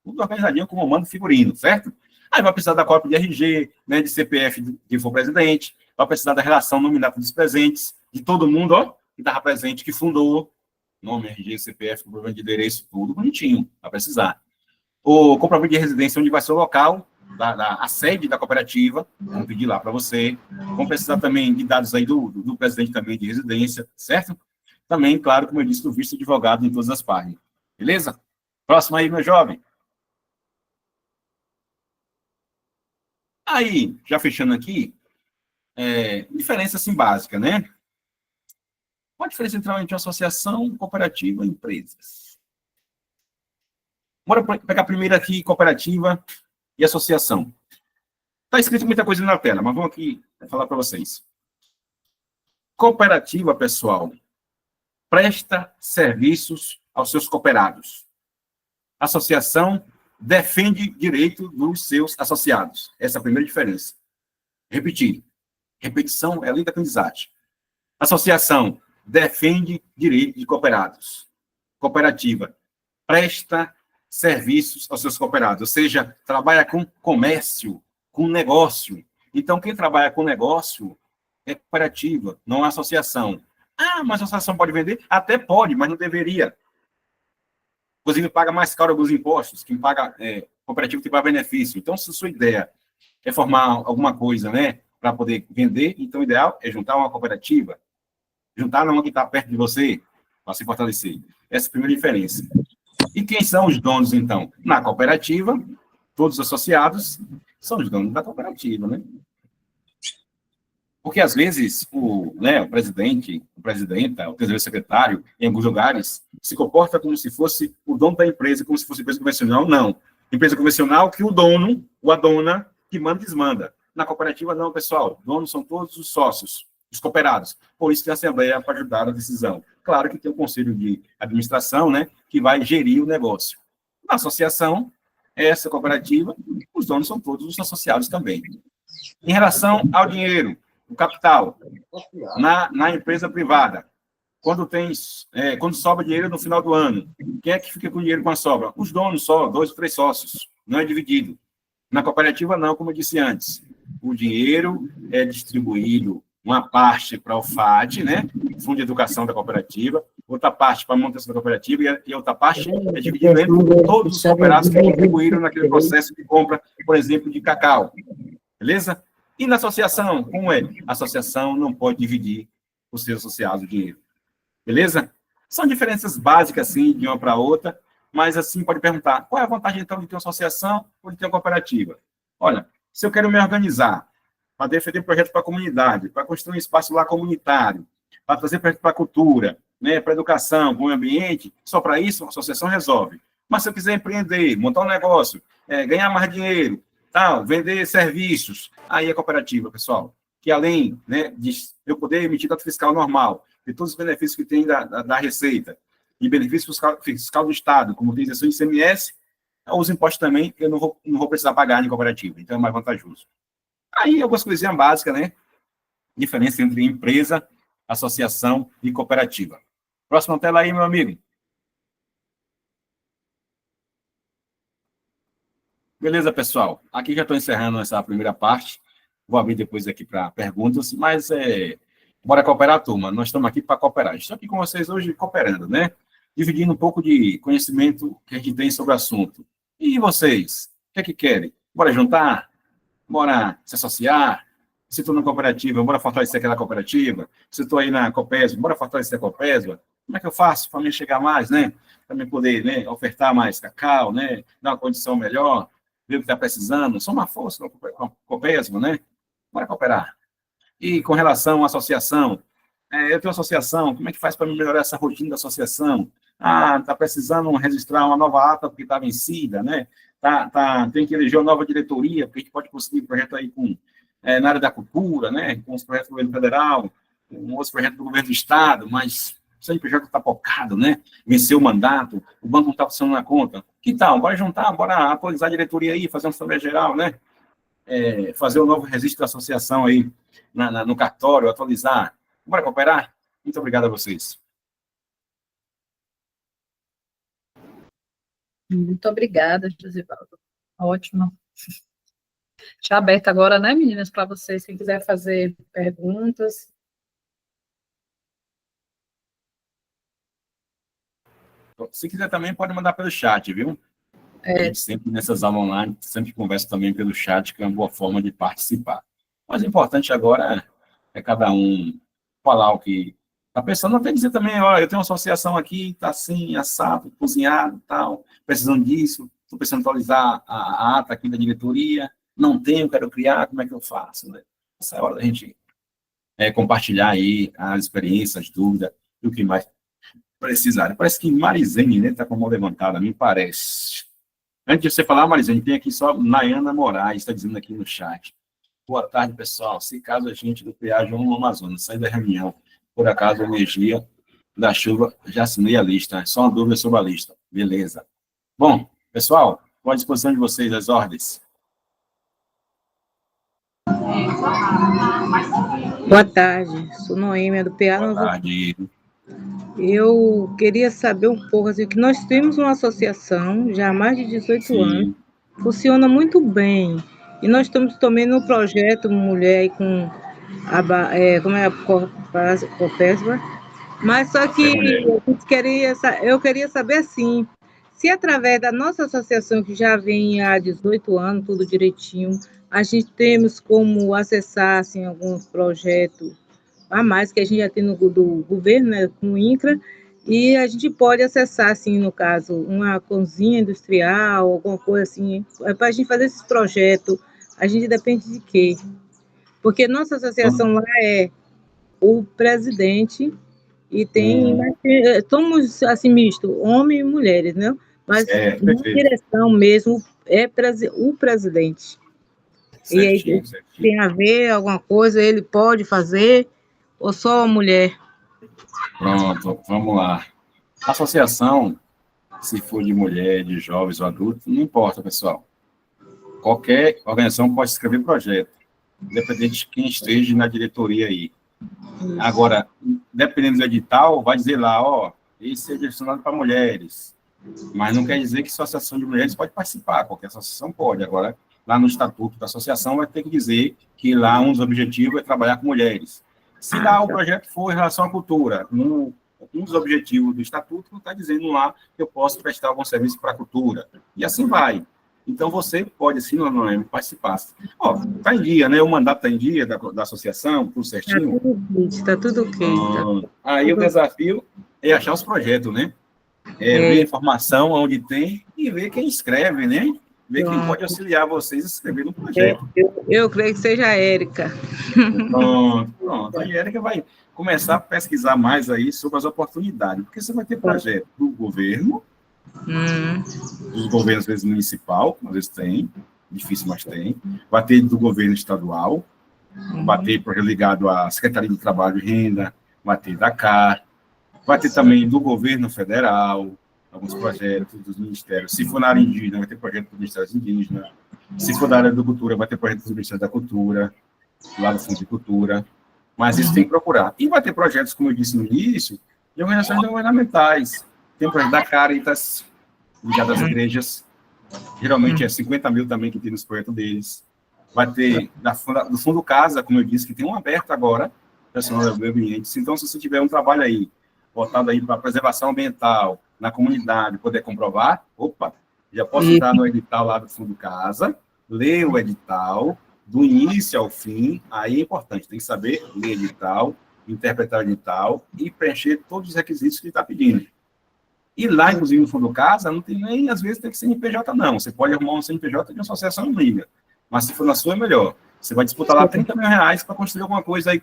Tudo organizadinho com comando figurino, certo? Aí vai precisar da cópia de RG, né, de CPF de quem for presidente, vai precisar da relação nominata dos presentes, de todo mundo, ó, que estava presente, que fundou, nome, RG, CPF, comprovante de endereço, tudo bonitinho, vai precisar. O comprovante de residência, onde vai ser o local, a sede da cooperativa, vamos pedir lá para você. Vamos precisar também de dados aí do presidente também de residência, certo? Também, claro, como eu disse, do visto de advogado em todas as páginas. Beleza? Próximo aí, meu jovem. Aí, já fechando aqui, diferença assim básica, né? Qual a diferença entre uma associação, cooperativa e empresas? Bora pegar primeiro aqui cooperativa e associação. Está escrito muita coisa na tela, mas vamos aqui falar para vocês. Cooperativa, pessoal, presta serviços aos seus cooperados. Associação defende direito dos seus associados. Essa é a primeira diferença. Repetir. Repetição é lei da aprendizagem. Associação defende direito de cooperados. Cooperativa presta serviços aos seus cooperados, ou seja, trabalha com comércio, com negócio. Então, quem trabalha com negócio é cooperativa, não é associação. Mas a associação pode vender? Até pode, mas não deveria. Inclusive, paga mais caro alguns impostos. Quem paga cooperativa te dá benefício. Então, se a sua ideia é formar alguma coisa, né, para poder vender, então o ideal é juntar uma cooperativa, juntar uma que está perto de você, para se fortalecer. Essa é a primeira diferença. E quem são os donos, então? Na cooperativa, todos os associados são os donos da cooperativa, né? Porque, às vezes, o presidente, a presidenta, o terceiro secretário, em alguns lugares, se comporta como se fosse o dono da empresa, como se fosse empresa convencional. Não. Empresa convencional que o dono, ou a dona, que manda e desmanda. Na cooperativa, não, pessoal. Donos são todos os sócios, os cooperados. Por isso tem a Assembleia para ajudar na decisão. Claro que tem o Conselho de Administração, né, que vai gerir o negócio. Na associação, essa cooperativa, os donos são todos os associados também. Em relação ao dinheiro, o capital, na empresa privada, quando sobra dinheiro no final do ano, quem é que fica com o dinheiro com a sobra? Os donos só, 2 ou 3 sócios, não é dividido. Na cooperativa, não, como eu disse antes. O dinheiro é distribuído, uma parte para o FAD, né, Fundo de Educação da Cooperativa, outra parte para a manutenção da cooperativa, e outra parte é dividida entre todos os cooperados que contribuíram naquele processo de compra, por exemplo, de cacau. Beleza? E na associação, como é? A associação não pode dividir os seus associados o dinheiro. Beleza? São diferenças básicas, assim, de uma para outra, mas, assim, pode perguntar, qual é a vantagem, então, de ter uma associação ou de ter uma cooperativa? Olha, se eu quero me organizar para defender projetos para a comunidade, para construir um espaço lá comunitário, para trazer projetos para a cultura, né, para a educação, para o meio ambiente, só para isso a associação resolve. Mas se eu quiser empreender, montar um negócio, ganhar mais dinheiro, tal, vender serviços, aí é cooperativa, pessoal, que além, né, de eu poder emitir nota fiscal normal, de todos os benefícios que tem da Receita, e benefício fiscal do Estado, como tem isenção de ICMS, os impostos também eu não vou precisar pagar em cooperativa, então é mais vantajoso. Aí algumas coisinhas básicas, né? Diferença entre empresa, associação e cooperativa. Próxima tela aí, meu amigo. Beleza, pessoal. Aqui já estou encerrando essa primeira parte. Vou abrir depois aqui para perguntas, mas bora cooperar, turma. Nós estamos aqui para cooperar. Estou aqui com vocês hoje cooperando, né? Dividindo um pouco de conhecimento que a gente tem sobre o assunto. E vocês? O que é que querem? Bora juntar? Bora se associar? Se estou na cooperativa, bora fortalecer aquela cooperativa? Se estou aí na Copesba, bora fortalecer a Copesba? Como é que eu faço para me chegar mais, né? Para me poder, né, ofertar mais cacau, né? Dar uma condição melhor, ver o que está precisando. Só uma força com a Copesba, né? Bora cooperar. E com relação à associação, eu tenho uma associação, como é que faz para melhorar essa rotina da associação? Está precisando registrar uma nova ata porque está vencida, né? Tem que eleger uma nova diretoria, porque a gente pode conseguir projeto aí na área da cultura, né? Com os projetos do governo federal, com outros projetos do governo do estado, mas o projeto está focado, né? Venceu o mandato, o banco não está funcionando na conta. Que tal? Bora juntar, bora atualizar a diretoria aí, fazer uma assembleia geral, né? Fazer um novo registro da associação aí no cartório, atualizar. Bora cooperar? Muito obrigado a vocês. Muito obrigada, Josivaldo. Ótimo. Deixa aberto agora, né, meninas, para vocês, quem quiser fazer perguntas. Se quiser também, pode mandar pelo chat, viu? A gente sempre, nessas aulas online, sempre conversa também pelo chat, que é uma boa forma de participar. Mas o importante agora é cada um falar o que está pensando, até dizer também, olha, eu tenho uma associação aqui, está assim, assado, cozinhado, tal, precisando disso, estou precisando atualizar a ata aqui da diretoria, não tenho, quero criar, como é que eu faço? Né? Essa é a hora da gente compartilhar aí as experiências, as dúvidas, e o que mais precisarem. Parece que Marizene, né, está com a mão levantada, me parece. Antes de você falar, Marizene, tem aqui só Nayana Moraes, está dizendo aqui no chat. Boa tarde, pessoal. Se caso a gente do PA João no Amazonas sair da reunião, por acaso a energia da chuva, já assinei a lista. Só uma dúvida sobre a lista. Beleza. Bom, pessoal, estou à disposição de vocês, as ordens. Boa tarde, sou Noêmia, do PA. Boa tarde. Eu queria saber um pouco, assim, que nós temos uma associação já há mais de 18 Sim. anos, funciona muito bem, e nós estamos também no projeto Mulher aí com como é a Copesba, mas só que eu queria saber, assim, Se através da nossa associação, que já vem há 18 anos, tudo direitinho, a gente temos como acessar assim, alguns projetos a mais que a gente já tem do governo, né, com o INCRA, e a gente pode acessar, assim, no caso, uma cozinha industrial, alguma coisa assim, para a gente fazer esses projetos, a gente depende de quê? Porque nossa associação lá é o presidente e tem, somos assim, misto, homens e mulheres, né? Mas na perfeito. direção mesmo é o presidente. E aí, Certinho, certinho. tem a ver alguma coisa, ele pode fazer, ou só a mulher? Pronto, vamos lá. Associação, se for de mulher, de jovens ou adultos, não importa, pessoal. Qualquer organização pode escrever projeto, independente de quem esteja na diretoria aí. Agora, dependendo do edital, vai dizer lá, ó, esse é direcionado para mulheres. Mas não quer dizer que a associação de mulheres pode participar, qualquer associação pode. Agora, lá no estatuto da associação vai ter que dizer que lá um dos objetivos é trabalhar com mulheres. Se lá o projeto for em relação à cultura, um dos objetivos do estatuto não está dizendo lá que eu posso prestar algum serviço para a cultura. E assim vai. Então, você pode, assim, não participar. Ó, está em dia, né? O mandato está em dia da associação, tudo certinho. Está tudo ok. Aí o desafio é achar os projetos, né? Ver a informação onde tem e ver quem escreve, né? Ver quem pode auxiliar vocês a escrever no projeto. Eu creio que seja a Érica. Pronto. A Érica vai começar a pesquisar mais aí sobre as oportunidades, porque você vai ter projeto do governo, dos governos, às vezes, municipal, às vezes tem, difícil, mas tem. Vai ter do governo estadual, vai ter projeto ligado à Secretaria de Trabalho e Renda, vai ter da CAR, vai ter também do governo federal, alguns projetos dos ministérios. Se for na área indígena, vai ter projeto do Ministério Indígena. Se for da área da cultura, vai ter projeto do Ministério da Cultura, lá do Fundo de Cultura. Mas isso tem que procurar. E vai ter projetos, como eu disse no início, de organizações não governamentais. Tem projeto da Caritas, ligado às igrejas. Geralmente é 50 mil também que tem nos projetos deles. Vai ter do Fundo Casa, como eu disse, que tem um aberto agora, relacionado ao meio ambiente. Então, se você tiver um trabalho aí, voltado aí para preservação ambiental, na comunidade, poder comprovar, opa, já posso entrar no edital lá do Fundo Casa, ler o edital, do início ao fim, aí é importante, tem que saber ler edital, interpretar o edital e preencher todos os requisitos que ele está pedindo. E lá, inclusive, no Fundo Casa, não tem nem, às vezes, tem que ser CNPJ, não. Você pode arrumar um CNPJ de uma associação em liga, mas se for na sua, é melhor. Você vai disputar lá 30 mil reais para construir alguma coisa aí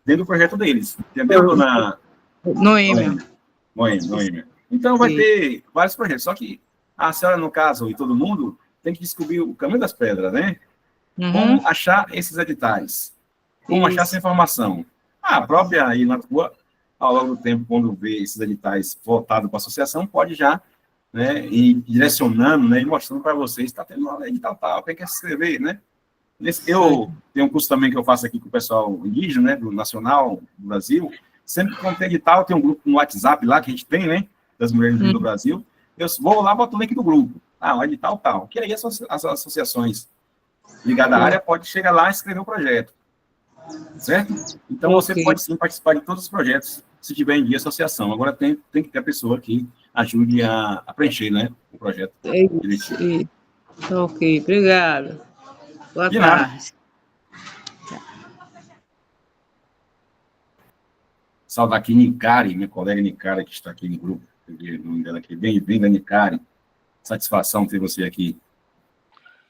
dentro do projeto deles. Entendeu, dona Noêmia? Noêmia. Então, vai ter vários projetos. Só que a senhora, no caso, e todo mundo, tem que descobrir o caminho das pedras, né? Como achar esses editais? Como achar essa informação? A própria aí na rua, ao longo do tempo, quando vê esses editais voltados para a associação, pode já, né, ir direcionando, né, e mostrando para vocês, está tendo uma edital tal, quem quer se inscrever, né? Eu tenho um curso também que eu faço aqui com o pessoal indígena, né, do Nacional do Brasil. Sempre quando tem edital, tem um grupo no WhatsApp lá que a gente tem, né, das mulheres do Brasil. Eu vou lá, boto o link do grupo. O edital tal. Que aí as associações ligadas à área podem chegar lá e escrever o projeto. Certo? Então, você pode sim participar de todos os projetos, se tiver em dia associação. Agora, tem que ter a pessoa que ajude a preencher, né, o projeto. Ok, obrigada. Boa tarde. Saudar aqui Nicari, minha colega Nicari, que está aqui no grupo. O nome dela aqui. Bem-vinda, Nicari. Satisfação ter você aqui.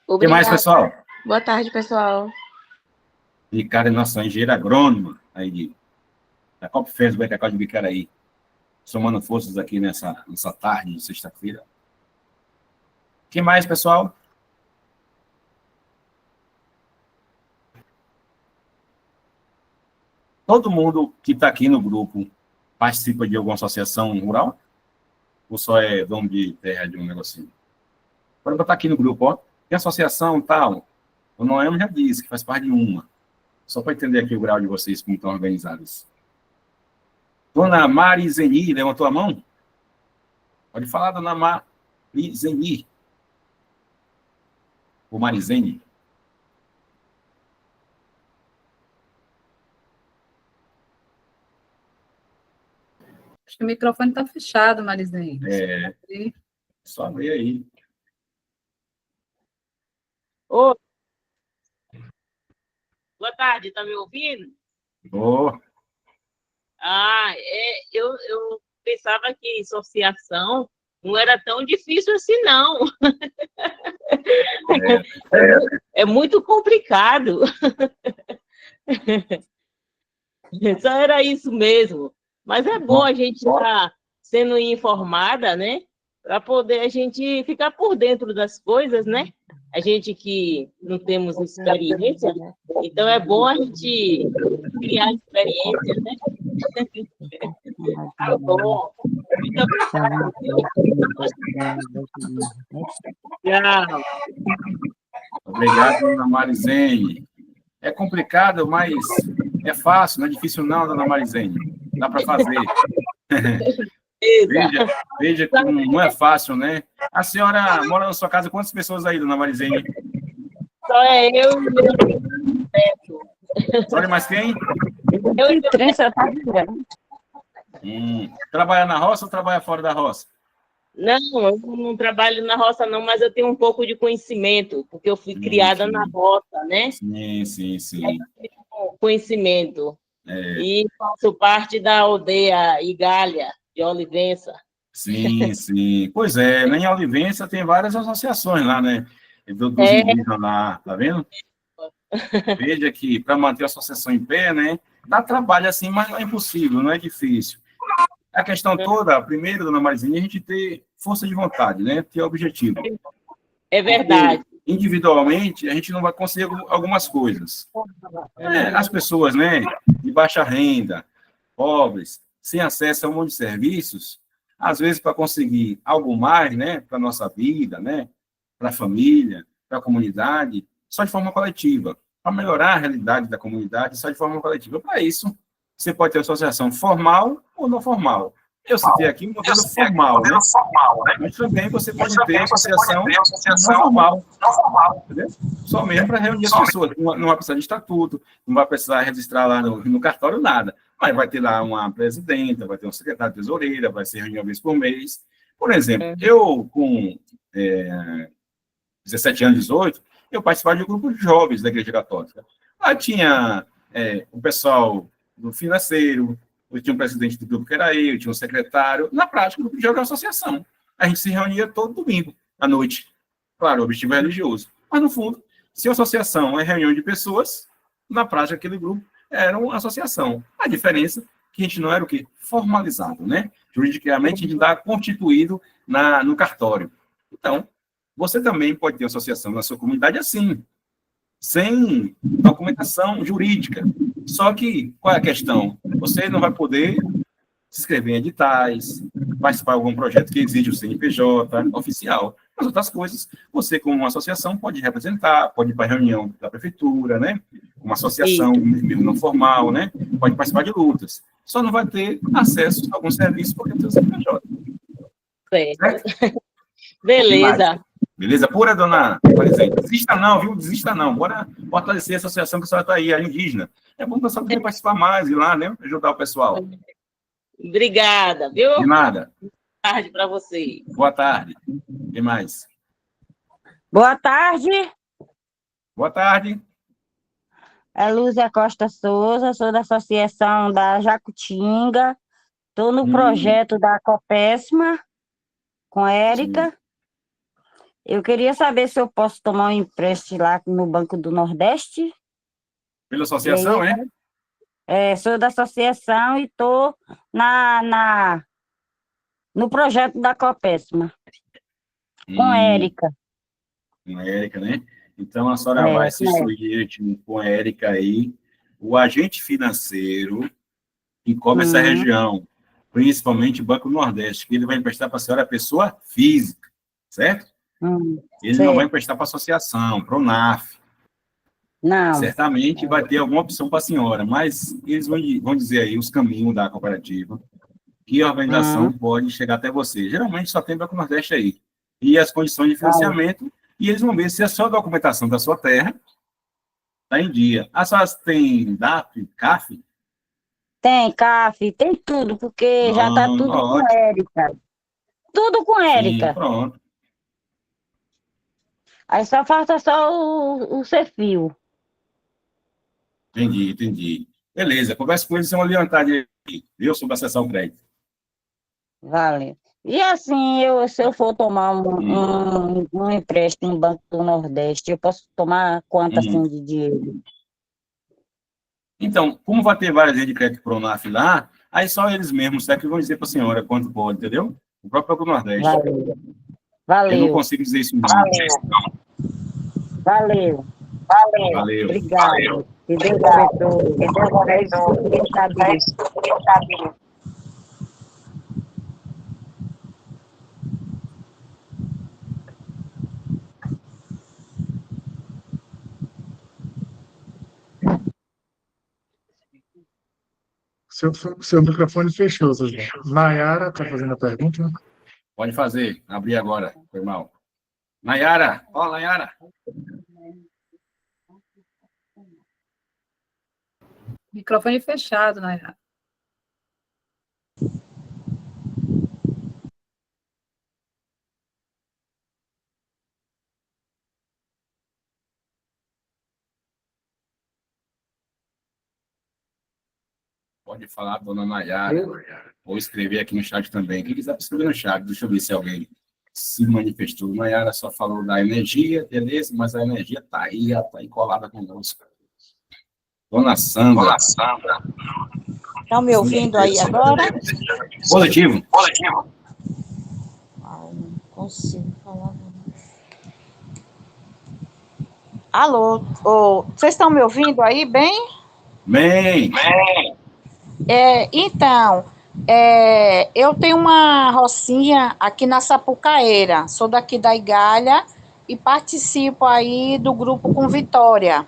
O que mais, pessoal? Boa tarde, pessoal. Nicari é nossa engenheira agrônoma aí da Copfes, do Cacau de Bicaraí. Somando forças aqui nessa tarde de sexta-feira. O que mais, pessoal? Todo mundo que está aqui no grupo participa de alguma associação rural? Ou só é dono de terra de um negocinho? Pode botar aqui no grupo, ó. Tem associação e tal. O Noel já disse que faz parte de uma. Só para entender aqui o grau de vocês, como estão organizados. Dona Marizeni, levantou a mão? Pode falar, dona Marizeni. Ou Marizene. Acho que o microfone está fechado, Marizinha. Só ver aí. Ô, boa tarde, tá me ouvindo? Oh, Eu pensava que associação não era tão difícil assim, não. É muito complicado. Só era isso mesmo. Mas é bom a gente estar sendo informada, né? Para poder a gente ficar por dentro das coisas, né? A gente que não temos experiência, então é bom a gente criar experiência, né? Tá bom. Muito obrigada. Tchau. obrigado, dona Marizene. É complicado, mas é fácil, não é difícil não, dona Marizene. Dá para fazer. Veja que não é fácil, né? A senhora mora na sua casa, quantas pessoas aí, dona Marizene? Só é eu e meu neto. Olha, mais quem? Eu e meu Trabalha na roça ou trabalha fora da roça? Não, eu não trabalho na roça, não, mas eu tenho um pouco de conhecimento, porque eu fui criada na roça, né? Sim. Conhecimento. E faço parte da aldeia Igália, de Olivença. Sim. Pois é, né, em Olivença tem várias associações lá, né? Dos indígenas lá, tá vendo? Veja que para manter a associação em pé, né? Dá trabalho assim, mas não é impossível, não é difícil. A questão toda, primeiro, dona Marizinha, a gente ter força de vontade, né? Ter objetivo. É verdade. Porque, individualmente, a gente não vai conseguir algumas coisas. As pessoas, né? De baixa renda, pobres, sem acesso a um monte de serviços, às vezes, para conseguir algo mais, né? Para a nossa vida, né? Para a família, para a comunidade, só de forma coletiva. Para melhorar a realidade da comunidade, só de forma coletiva. Para isso, você pode ter associação formal ou não formal. Eu citei aqui um modelo formal, né? Mas também você pode ter associação não formal. Entendeu? Só mesmo para reunir as pessoas. Não vai precisar de estatuto, não vai precisar registrar lá no cartório, nada. Mas vai ter lá uma presidenta, vai ter um secretário de tesoureira, vai ser reunião uma vez por mês. Por exemplo, eu, com 17 anos, 18, eu participava de um grupo de jovens da Igreja Católica. Lá tinha o pessoal do financeiro, eu tinha um presidente do grupo que era eu tinha um secretário. Na prática, o grupo de jovens é uma associação. A gente se reunia todo domingo, à noite. Claro, o objetivo é religioso. Mas, no fundo, se a associação é reunião de pessoas, na prática, aquele grupo era uma associação. A diferença é que a gente não era o quê? Formalizado, né? Juridicamente, a gente está constituído no cartório. Então, você também pode ter associação na sua comunidade assim, sem documentação jurídica. Só que, qual é a questão? Você não vai poder se inscrever em editais, participar de algum projeto que exige o CNPJ oficial. As outras coisas, você, como uma associação, pode representar, pode ir para a reunião da prefeitura, né? Uma associação mesmo não formal, né? Pode participar de lutas. Só não vai ter acesso a algum serviço porque tem o CNPJ. Certo? Beleza. Beleza pura, dona Marizene? Desista não, viu? Desista não. Bora fortalecer a associação que a senhora está aí, a indígena. É bom que a senhora poder participar mais, ir lá, né? Ajudar o pessoal. Obrigada, viu? De nada. Boa tarde para você. Boa tarde. Quem mais? Boa tarde. Boa tarde. É Lúcia Costa Souza, sou da Associação da Jacutinga. Estou no projeto da Copésima com a Érica. Sim. Eu queria saber se eu posso tomar um empréstimo lá no Banco do Nordeste. Pela associação, é? Sou da associação e estou no projeto da Copésima com a Érica. Com a Érica, né? Então, a senhora vai se instruir com a Érica aí, o agente financeiro que cobre essa região, principalmente o Banco do Nordeste, que ele vai emprestar para a senhora pessoa física, certo? Ele não vai emprestar para a associação, para o NAF. Não. Certamente vai ter alguma opção para a senhora, mas eles vão dizer aí os caminhos da cooperativa, que a organização pode chegar até você. Geralmente só tem Banco do Nordeste aí. E as condições de financiamento, e eles vão ver se a sua documentação da sua terra está em dia. A senhora tem DAF, CAF? Tem CAF, tem tudo, porque já está tudo com a Érica. tudo com Sim, Érica. pronto. Aí só falta só o Cefio. Entendi, entendi. Beleza, conversa com eles, é uma orientada aí, viu, sobre acessar o crédito. Vale. E assim, se eu for tomar um empréstimo no Banco do Nordeste, eu posso tomar quanto assim de dinheiro? Então, como vai ter várias linhas de crédito Pronaf lá, aí só eles mesmos, certo, que vão dizer para a senhora quanto pode, entendeu? O próprio Banco do Nordeste. Valeu. Eu não Valeu. consigo dizer isso não. Valeu. Valeu. Obrigado. Que Deus abençoe. Que Deus abençoe. Quem sabe disso. Seu microfone fechou, Zé. Nayara está fazendo a pergunta. Pode fazer, abrir agora, foi mal. Nayara, ó, Nayara. Microfone fechado, Nayara. Pode falar, dona Nayara. Vou escrever aqui no chat também. Quem quiser escrever no chat, deixa eu ver se alguém se manifestou. Nayara só falou da energia, beleza, mas a energia está aí, ela está aí colada conosco. Dona Sandra. Estão me ouvindo aí agora? Positivo. Ai, não consigo falar. Alô, vocês estão me ouvindo aí bem? Bem. Então, eu tenho uma rocinha aqui na Sapucaeira, sou daqui da Igalha e participo aí do grupo com Vitória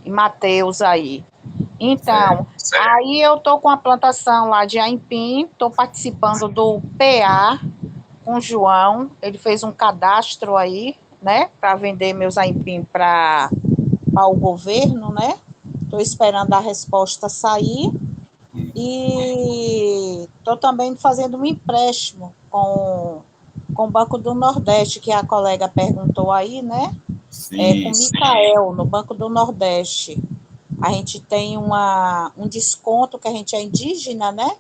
e Matheus aí. Então, aí eu estou com a plantação lá de aipim, estou participando do PA com o João, ele fez um cadastro aí, né, para vender meus aipim para o governo, né, estou esperando a resposta sair, e estou também fazendo um empréstimo com o Banco do Nordeste, que a colega perguntou aí, né, com o Micael, no Banco do Nordeste. A gente tem um desconto, que a gente é indígena, né?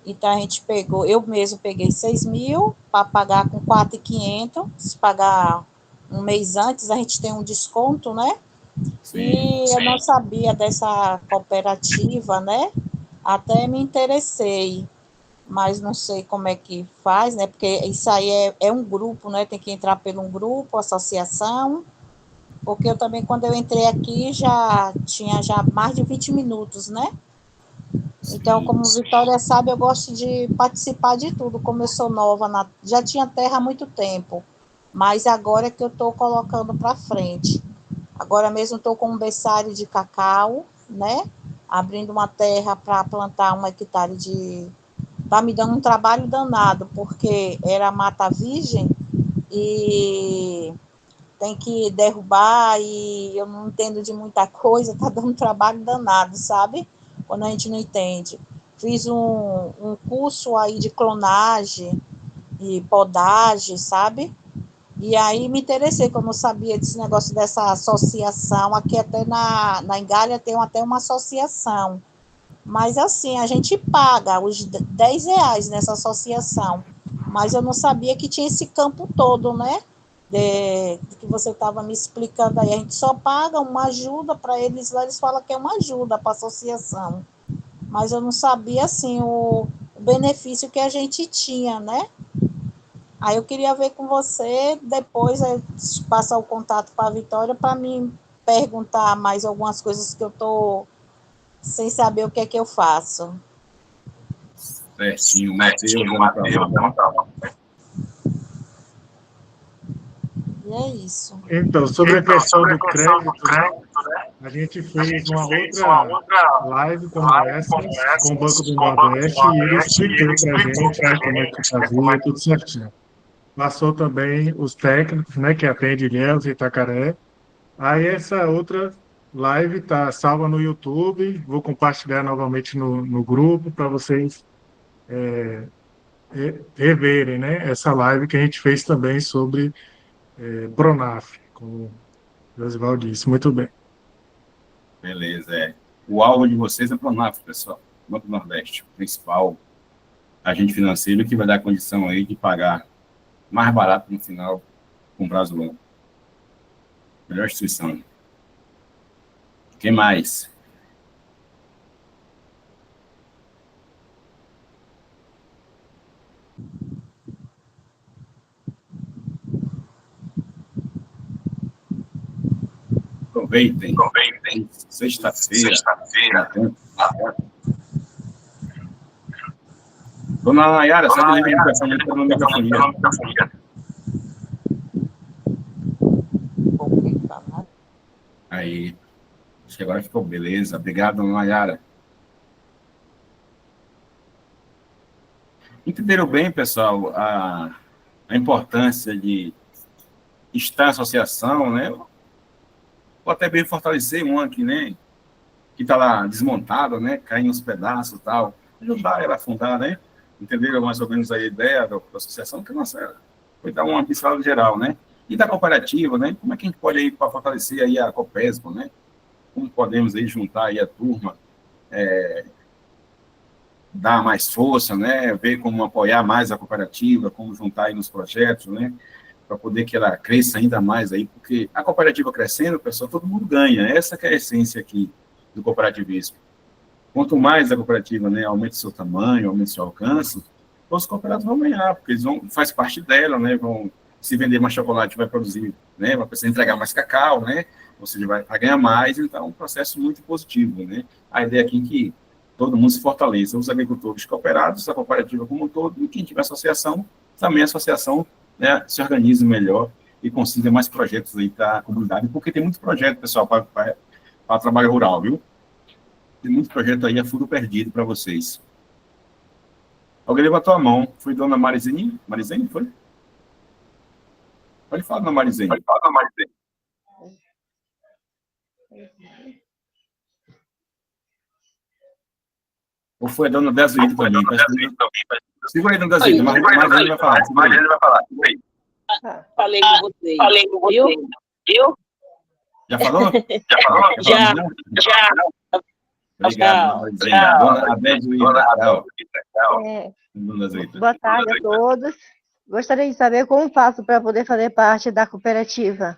Então, eu mesmo peguei 6 mil para pagar com 4.500. Se pagar um mês antes, a gente tem um desconto, né? Eu não sabia dessa cooperativa, né? Até me interessei, mas não sei como é que faz, né? Porque isso aí é um grupo, né? Tem que entrar por um grupo, associação. Porque eu também, quando eu entrei aqui, já tinha mais de 20 minutos, né? Então, como Vitória sabe, eu gosto de participar de tudo. Como eu sou nova, já tinha terra há muito tempo, mas agora é que eu estou colocando para frente. Agora mesmo estou com um berçário de cacau, né? Abrindo uma terra para plantar 1 hectare de... Está me dando um trabalho danado, porque era mata virgem e tem que derrubar e eu não entendo de muita coisa, tá dando um trabalho danado, sabe? Quando a gente não entende. Fiz um curso aí de clonagem e podagem, sabe? E aí me interessei, como eu sabia desse negócio dessa associação, aqui até na Igalha tem até uma associação, mas assim, a gente paga os R$ 10 nessa associação, mas eu não sabia que tinha esse campo todo, né? Que você estava me explicando aí, a gente só paga uma ajuda para eles, lá eles falam que é uma ajuda para a associação, mas eu não sabia, assim, o benefício que a gente tinha, né? Aí eu queria ver com você, depois passar o contato para a Vitória, para me perguntar mais algumas coisas que eu estou sem saber o que é que eu faço. Certinho, Matheus. E é isso. Então, sobre a questão do crédito, né, a gente fez uma outra live como essa, com o Banco do Nordeste, e ele explicou para a gente, né, como é que fazia, tudo certinho. Passou também os técnicos, né, que atendem Ilhéus e Itacaré. Aí essa outra live está salva no YouTube, vou compartilhar novamente no grupo para vocês reverem, né, essa live que a gente fez também sobre Pronaf, como o Josival disse. Muito bem. Beleza, O alvo de vocês é o Pronaf, pessoal. Banco do Nordeste, o principal agente financeiro que vai dar condição aí de pagar mais barato no final com prazo longo. Melhor instituição. Quem mais? Aproveitem. Sexta-feira. Dona Nayara, sai do microfone, está no microfone. Aí. Acho que agora ficou beleza. Obrigado, dona Nayara. Entenderam bem, pessoal, a importância de estar em associação, né? Ou até bem fortalecer uma aqui, né? Que está lá desmontada, né? Caindo nos pedaços e tal. Ajudar ela a fundar, né? Entenderam mais ou menos a ideia da associação? Que, nossa, foi dar uma pincelada geral, né? E da cooperativa, né? Como é que a gente pode aí para fortalecer aí a Copesco, né? Como podemos aí juntar aí a turma, dar mais força, né? Ver como apoiar mais a cooperativa, como juntar aí nos projetos, né? Para poder que ela cresça ainda mais aí, porque a cooperativa crescendo, pessoal, todo mundo ganha. Essa que é a essência aqui do cooperativismo. Quanto mais a cooperativa, né, aumente seu tamanho, aumente seu alcance, os cooperados vão ganhar, porque eles faz parte dela, né? Vão se vender mais chocolate, vai produzir, né? Vai precisar entregar mais cacau, né? Ou seja, vai ganhar mais, então é um processo muito positivo, né? A ideia aqui é que todo mundo se fortaleça, os agricultores cooperados, a cooperativa como um todo, e quem tiver associação, também a associação, né, se organize melhor e consiga mais projetos aí para a comunidade, porque tem muito projeto, pessoal, para trabalho rural, viu? Tem muito projeto aí a fundo perdido para vocês. Alguém levantou a mão. Foi dona Marizene? Marizene, foi? Pode falar, dona Marizene. Ou foi a dona Desuíta também? Segura aí, dona Desuíta. Marizene vai falar. Falei com você. Viu? Já falou? Já. Obrigado, Marizene. Dona Desuíta. Boa tarde a todos. Gostaria de saber como faço para poder fazer parte da cooperativa.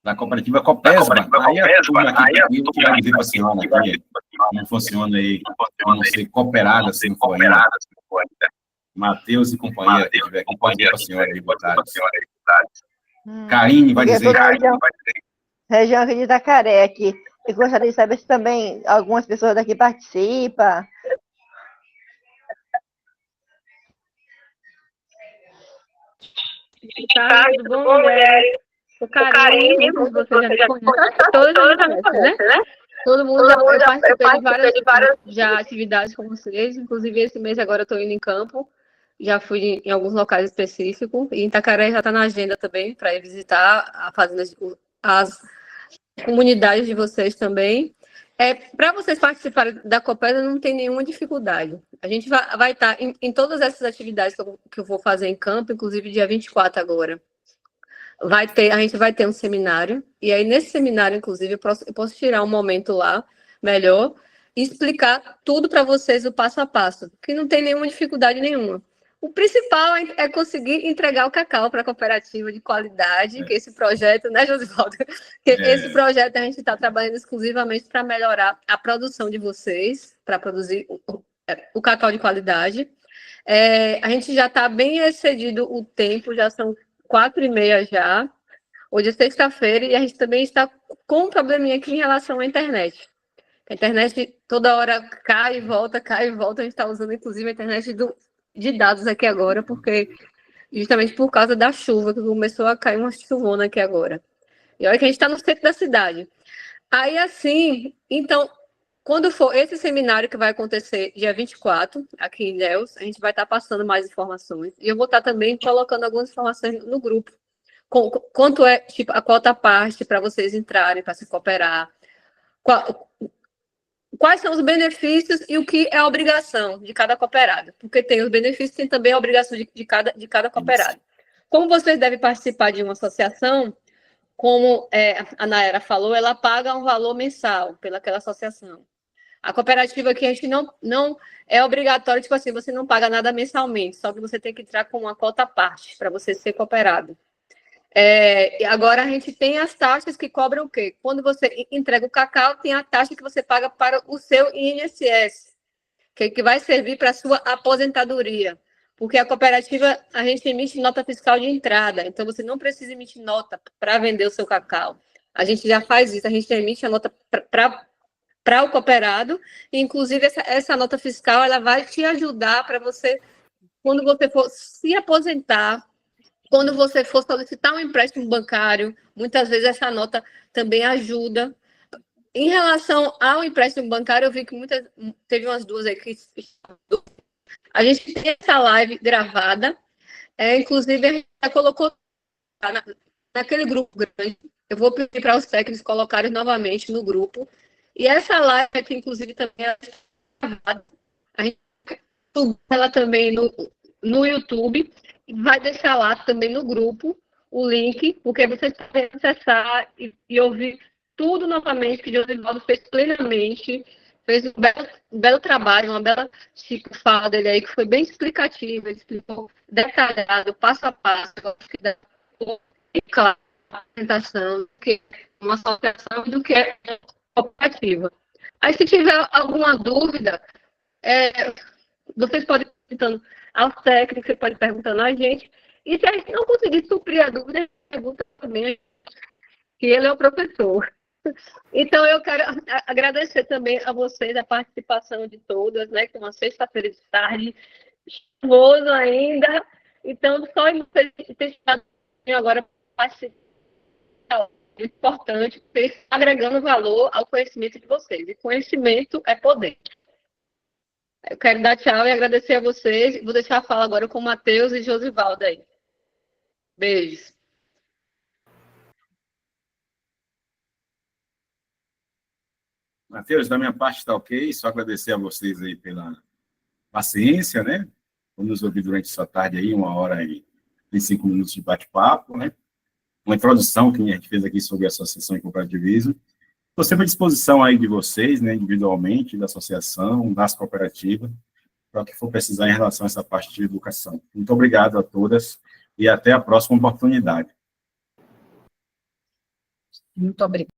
Da cooperativa Copesba. Aí a turma aqui que vai dizer para a senhora aqui, como funciona aí, como ser cooperada, se não for ainda. Matheus e companhia, que tiver aqui, pode dizer para a senhora aí, boa tarde. Karine vai dizer. Região aqui de Itacaré aqui. Eu gostaria de saber se também algumas pessoas daqui participam. Tudo bom, mulheres? O Karine, como você já me conhece, todos já me conhecem, né? Todo mundo eu participei de várias já atividades com vocês, inclusive esse mês agora eu estou indo em campo, já fui em alguns locais específicos, e em Itacaré já está na agenda também, para ir visitar a fazenda, as comunidades de vocês também. Para vocês participarem da Copesa não tem nenhuma dificuldade. A gente vai estar em todas essas atividades que eu vou fazer em campo, inclusive dia 24 agora. A gente vai ter um seminário, e aí nesse seminário, inclusive, eu posso tirar um momento lá, melhor, e explicar tudo para vocês o passo a passo, que não tem nenhuma dificuldade nenhuma. O principal é conseguir entregar o cacau para a cooperativa de qualidade, que esse projeto, né, Josivaldo? Esse projeto a gente está trabalhando exclusivamente para melhorar a produção de vocês, para produzir o cacau de qualidade. A gente já está bem excedido o tempo, já são 4h30 já. Hoje é sexta-feira e a gente também está com um probleminha aqui em relação à internet. A internet toda hora cai e volta. A gente está usando, inclusive, a internet de dados aqui agora, porque justamente por causa da chuva, que começou a cair uma chuvona aqui agora. E olha que a gente está no centro da cidade. Aí, assim, então, quando for esse seminário que vai acontecer dia 24, aqui em Ilhéus, a gente vai estar passando mais informações. E eu vou estar também colocando algumas informações no grupo. Quanto é, tipo, a quota parte para vocês entrarem, para se cooperar. Qual quais são os benefícios e o que é a obrigação de cada cooperado, porque tem os benefícios, tem também a obrigação de cada cooperado. Como vocês devem participar de uma associação, como a Nayara falou, ela paga um valor mensal pelaquela associação. A cooperativa aqui, a gente não é obrigatório, tipo assim, você não paga nada mensalmente, só que você tem que entrar com uma cota à parte para você ser cooperado. E agora a gente tem as taxas que cobram o quê? Quando você entrega o cacau, tem a taxa que você paga para o seu INSS, que vai servir para a sua aposentadoria. Porque a cooperativa, a gente emite nota fiscal de entrada, então você não precisa emitir nota para vender o seu cacau. A gente já faz isso, a gente emite a nota para o cooperado, e inclusive essa nota fiscal ela vai te ajudar para você, quando você for se aposentar, quando você for solicitar um empréstimo bancário, muitas vezes essa nota também ajuda. Em relação ao empréstimo bancário, eu vi que teve umas duas aí que a gente tem essa live gravada, inclusive a gente já colocou naquele grupo grande. Eu vou pedir para os técnicos colocarem novamente no grupo. E essa live aqui, inclusive, também é gravada. A gente vai ela também no YouTube. Vai deixar lá também no grupo o link, porque vocês podem acessar e ouvir tudo novamente que Josivaldo fez plenamente. Fez um belo trabalho, uma bela fala dele aí, que foi bem explicativa, ele explicou detalhado, passo a passo, e claro, a apresentação do que é uma associação e do que é cooperativa. Aí, se tiver alguma dúvida, vocês podem ir perguntando aos técnicos, vocês podem ir perguntando a gente, e se a gente não conseguir suprir a dúvida, pergunta também, que ele é o professor. Então, eu quero agradecer também a vocês a participação de todas, né? Que é uma sexta-feira de tarde, chuvoso ainda. Então, só vocês estão agora participar é importante, porque agregando valor ao conhecimento de vocês. E conhecimento é poder. Eu quero dar tchau e agradecer a vocês. Vou deixar a fala agora com o Matheus e Josivaldo aí. Beijos. Matheus, da minha parte está ok, só agradecer a vocês aí pela paciência, né? Vamos nos ouvir durante essa tarde aí, 1h e 5 minutos de bate-papo, né? Uma introdução que a gente fez aqui sobre a Associação e Cooperativismo. Estou sempre à disposição aí de vocês, né, individualmente, da associação, das cooperativas, para o que for precisar em relação a essa parte de educação. Muito obrigado a todas e até a próxima oportunidade. Muito obrigada.